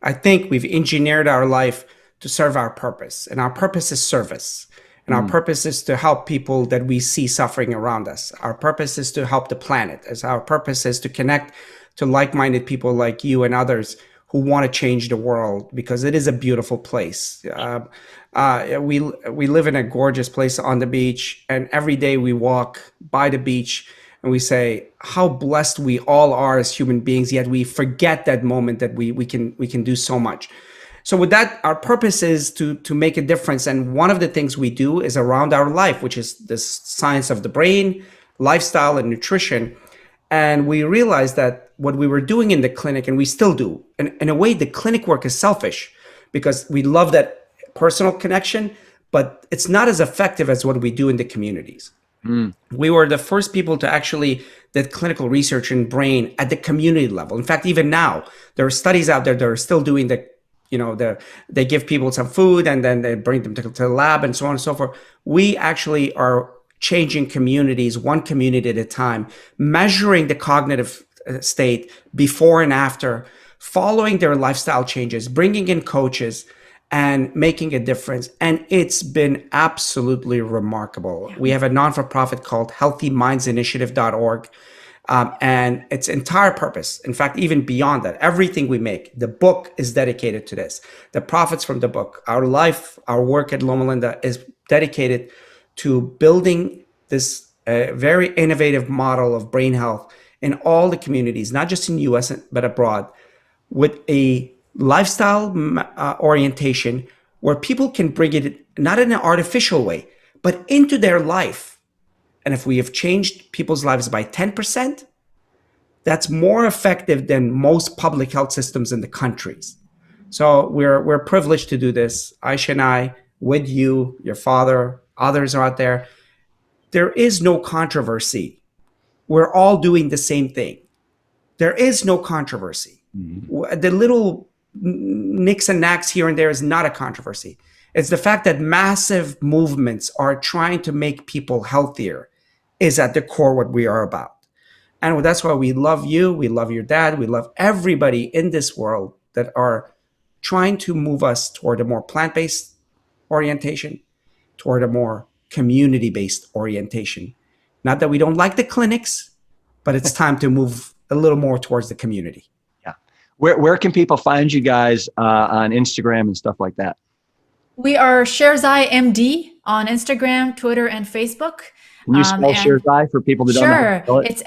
I think we've engineered our life to serve our purpose, and our purpose is service. And our purpose is to help people that we see suffering around us. Our purpose is to help the planet. Our purpose is to connect to like-minded people like you and others who want to change the world, because it is a beautiful place. We live in a gorgeous place on the beach, and every day we walk by the beach and we say how blessed we all are as human beings, yet we forget that moment that we can do so much. So with that, our purpose is to make a difference. And one of the things we do is around our life, which is this science of the brain, lifestyle, and nutrition. And we realized that what we were doing in the clinic, and we still do, and in a way, the clinic work is selfish because we love that personal connection, but it's not as effective as what we do in the communities. We were the first people to actually did clinical research in brain at the community level. In fact, even now, there are studies out there that are still doing they give people some food and then they bring them to the lab and so on and so forth. We actually are changing communities, one community at a time, measuring the cognitive state before and after, following their lifestyle changes, bringing in coaches, and making a difference. And it's been absolutely remarkable. We have a non-for-profit called healthymindsinitiative.org. And its entire purpose, in fact, even beyond that, everything we make, the book is dedicated to this. The profits from the book, our life, our work at Loma Linda is dedicated to building this very innovative model of brain health in all the communities, not just in the US, but abroad, with a lifestyle orientation where people can bring it not in an artificial way, but into their life. And if we have changed people's lives by 10%, that's more effective than most public health systems in the countries. So we're privileged to do this. Ayesha and I, with you, your father, others are out there. There is no controversy. We're all doing the same thing. There is no controversy. Mm-hmm. The little nicks and knacks here and there is not a controversy. It's the fact that massive movements are trying to make people healthier is at the core what we are about. And that's why we love you. We love your dad. We love everybody in this world that are trying to move us toward a more plant-based orientation, toward a more community-based orientation. Not that we don't like the clinics, but it's time to move a little more towards the community. Yeah. Where can people find you guys on Instagram and stuff like that? We are Sherzai MD on Instagram, Twitter, and Facebook. Can you spell Sherzai for people that don't know? Sure. It's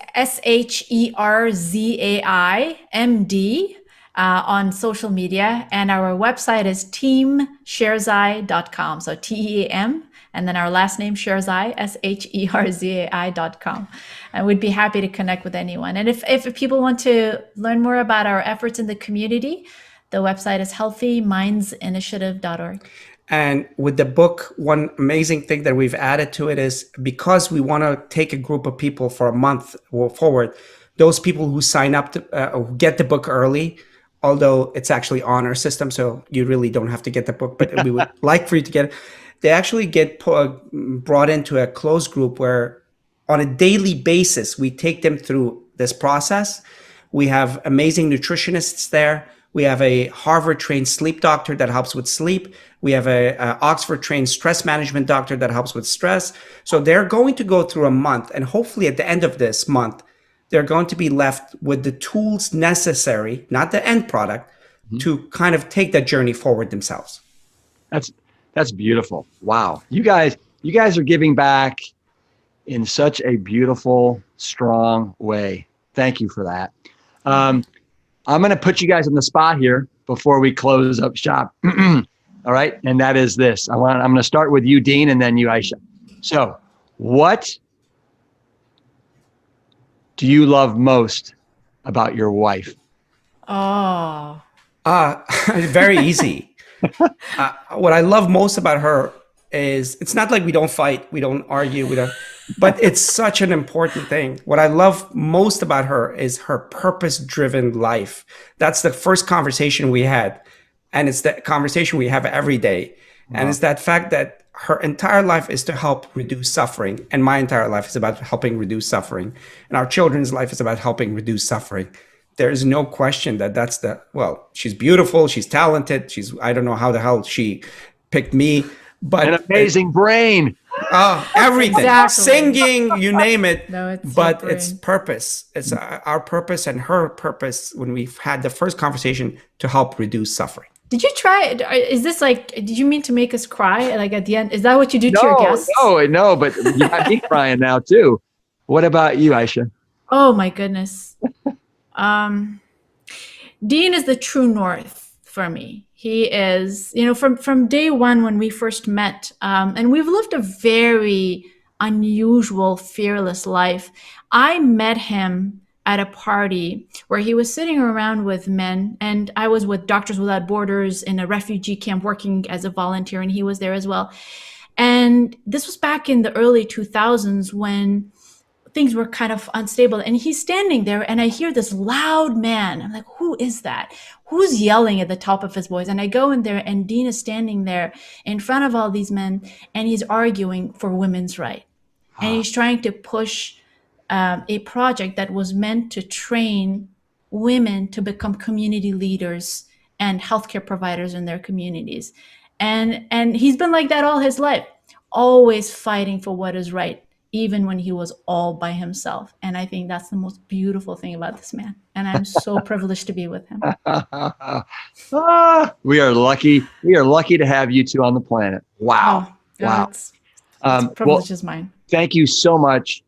Sherzai MD on social media. And our website is teamsherzai.com. So TEAM, and then our last name, Sherzai, SHERZAI.com. And we'd be happy to connect with anyone. And if people want to learn more about our efforts in the community, the website is healthymindsinitiative.org. And with the book, one amazing thing that we've added to it is because we want to take a group of people for a month forward, those people who sign up to who get the book early, although it's actually on our system, so you really don't have to get the book, but we would like for you to get it. They actually get brought into a closed group where on a daily basis, we take them through this process. We have amazing nutritionists there. We have a Harvard-trained sleep doctor that helps with sleep. We have a Oxford-trained stress management doctor that helps with stress. So they're going to go through a month, and hopefully at the end of this month, they're going to be left with the tools necessary, not the end product, to kind of take that journey forward themselves. That's beautiful. Wow. You guys are giving back in such a beautiful, strong way. Thank you for that. I'm going to put you guys on the spot here before we close up shop. All right. And that is this. I'm going to start with you, Dean, and then you, Ayesha. So what do you love most about your wife? Oh. Very easy. What I love most about her is it's not like we don't fight, we don't argue, but it's such an important thing. What I love most about her is her purpose-driven life. That's the first conversation we had. And it's the conversation we have every day. Wow. And it's that fact that her entire life is to help reduce suffering. And my entire life is about helping reduce suffering. And our children's life is about helping reduce suffering. There is no question that she's beautiful, she's talented, I don't know how the hell she picked me. But an amazing brain. Everything. Exactly. Singing, you name it. No, it's but it's purpose. It's our purpose and her purpose when we've had the first conversation to help reduce suffering. Did you try? Is this like, did you mean to make us cry? Like at the end, is that what you do to your guests? No, but you got me crying now too. What about you, Ayesha? Oh my goodness. Dean is the true north for me. He is, from day one when we first met, and we've lived a very unusual, fearless life. I met him at a party where he was sitting around with men, and I was with Doctors Without Borders in a refugee camp working as a volunteer, and he was there as well. And this was back in the early 2000s when things were kind of unstable, and he's standing there, and I hear this loud man. I'm like, who is that? Who's yelling at the top of his voice? And I go in there, and Dean is standing there in front of all these men, and he's arguing for women's rights. And he's trying to push a project that was meant to train women to become community leaders and healthcare providers in their communities. And he's been like that all his life, always fighting for what is right, even when he was all by himself. And I think that's the most beautiful thing about this man. And I'm so privileged to be with him. We are lucky. We are lucky to have you two on the planet. Wow. Oh, wow. The privilege is mine. Thank you so much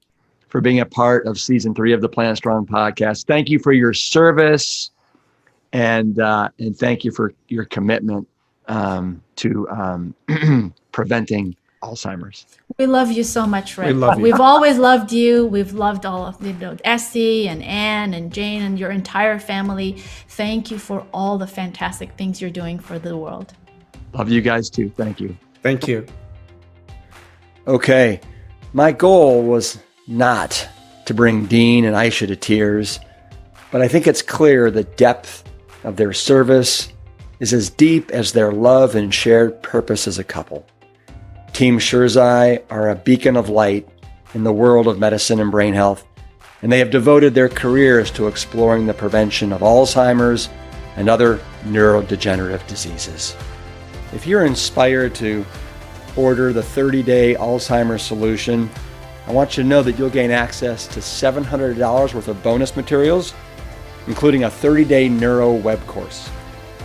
for being a part of season 3 of the Plant Strong podcast. Thank you for your service, and thank you for your commitment to preventing Alzheimer's. We love you so much, Rick. love you. We've always loved you. We've loved all of Essie and Anne and Jane and your entire family. Thank you for all the fantastic things you're doing for the world. Love you guys too. Thank you. Thank you. Okay, my goal was not to bring Dean and Ayesha to tears, but I think it's clear the depth of their service is as deep as their love and shared purpose as a couple. Team Sherzai are a beacon of light in the world of medicine and brain health, and they have devoted their careers to exploring the prevention of Alzheimer's and other neurodegenerative diseases. If you're inspired to order the 30-day Alzheimer's Solution, I want you to know that you'll gain access to $700 worth of bonus materials, including a 30-day neuro web course.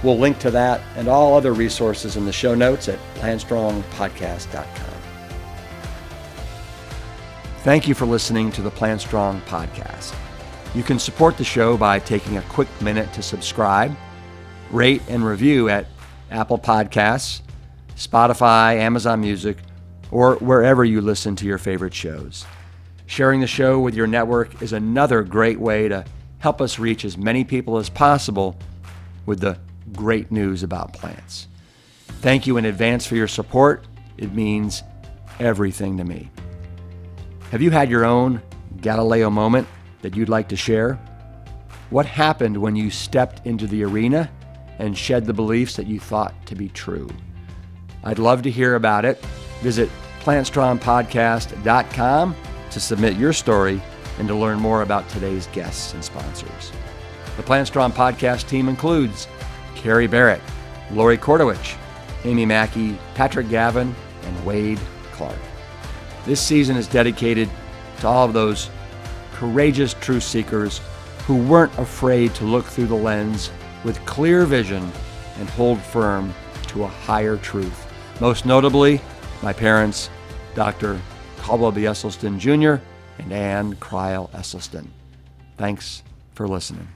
We'll link to that and all other resources in the show notes at PLANTSTRONGPodcast.com. Thank you for listening to the Plant Strong Podcast. You can support the show by taking a quick minute to subscribe, rate, and review at Apple Podcasts, Spotify, Amazon Music, or wherever you listen to your favorite shows. Sharing the show with your network is another great way to help us reach as many people as possible with the great news about plants. Thank you in advance for your support. It means everything to me. Have you had your own Galileo moment that you'd like to share? What happened when you stepped into the arena and shed the beliefs that you thought to be true? I'd love to hear about it. Visit PlantStrongPodcast.com to submit your story and to learn more about today's guests and sponsors. The Plant Strong Podcast team includes Carrie Barrett, Lori Kordowich, Amy Mackey, Patrick Gavin, and Wade Clark. This season is dedicated to all of those courageous truth seekers who weren't afraid to look through the lens with clear vision and hold firm to a higher truth. Most notably, my parents, Dr. Caldwell B. Esselstyn Jr. and Anne Cryle Esselstyn. Thanks for listening.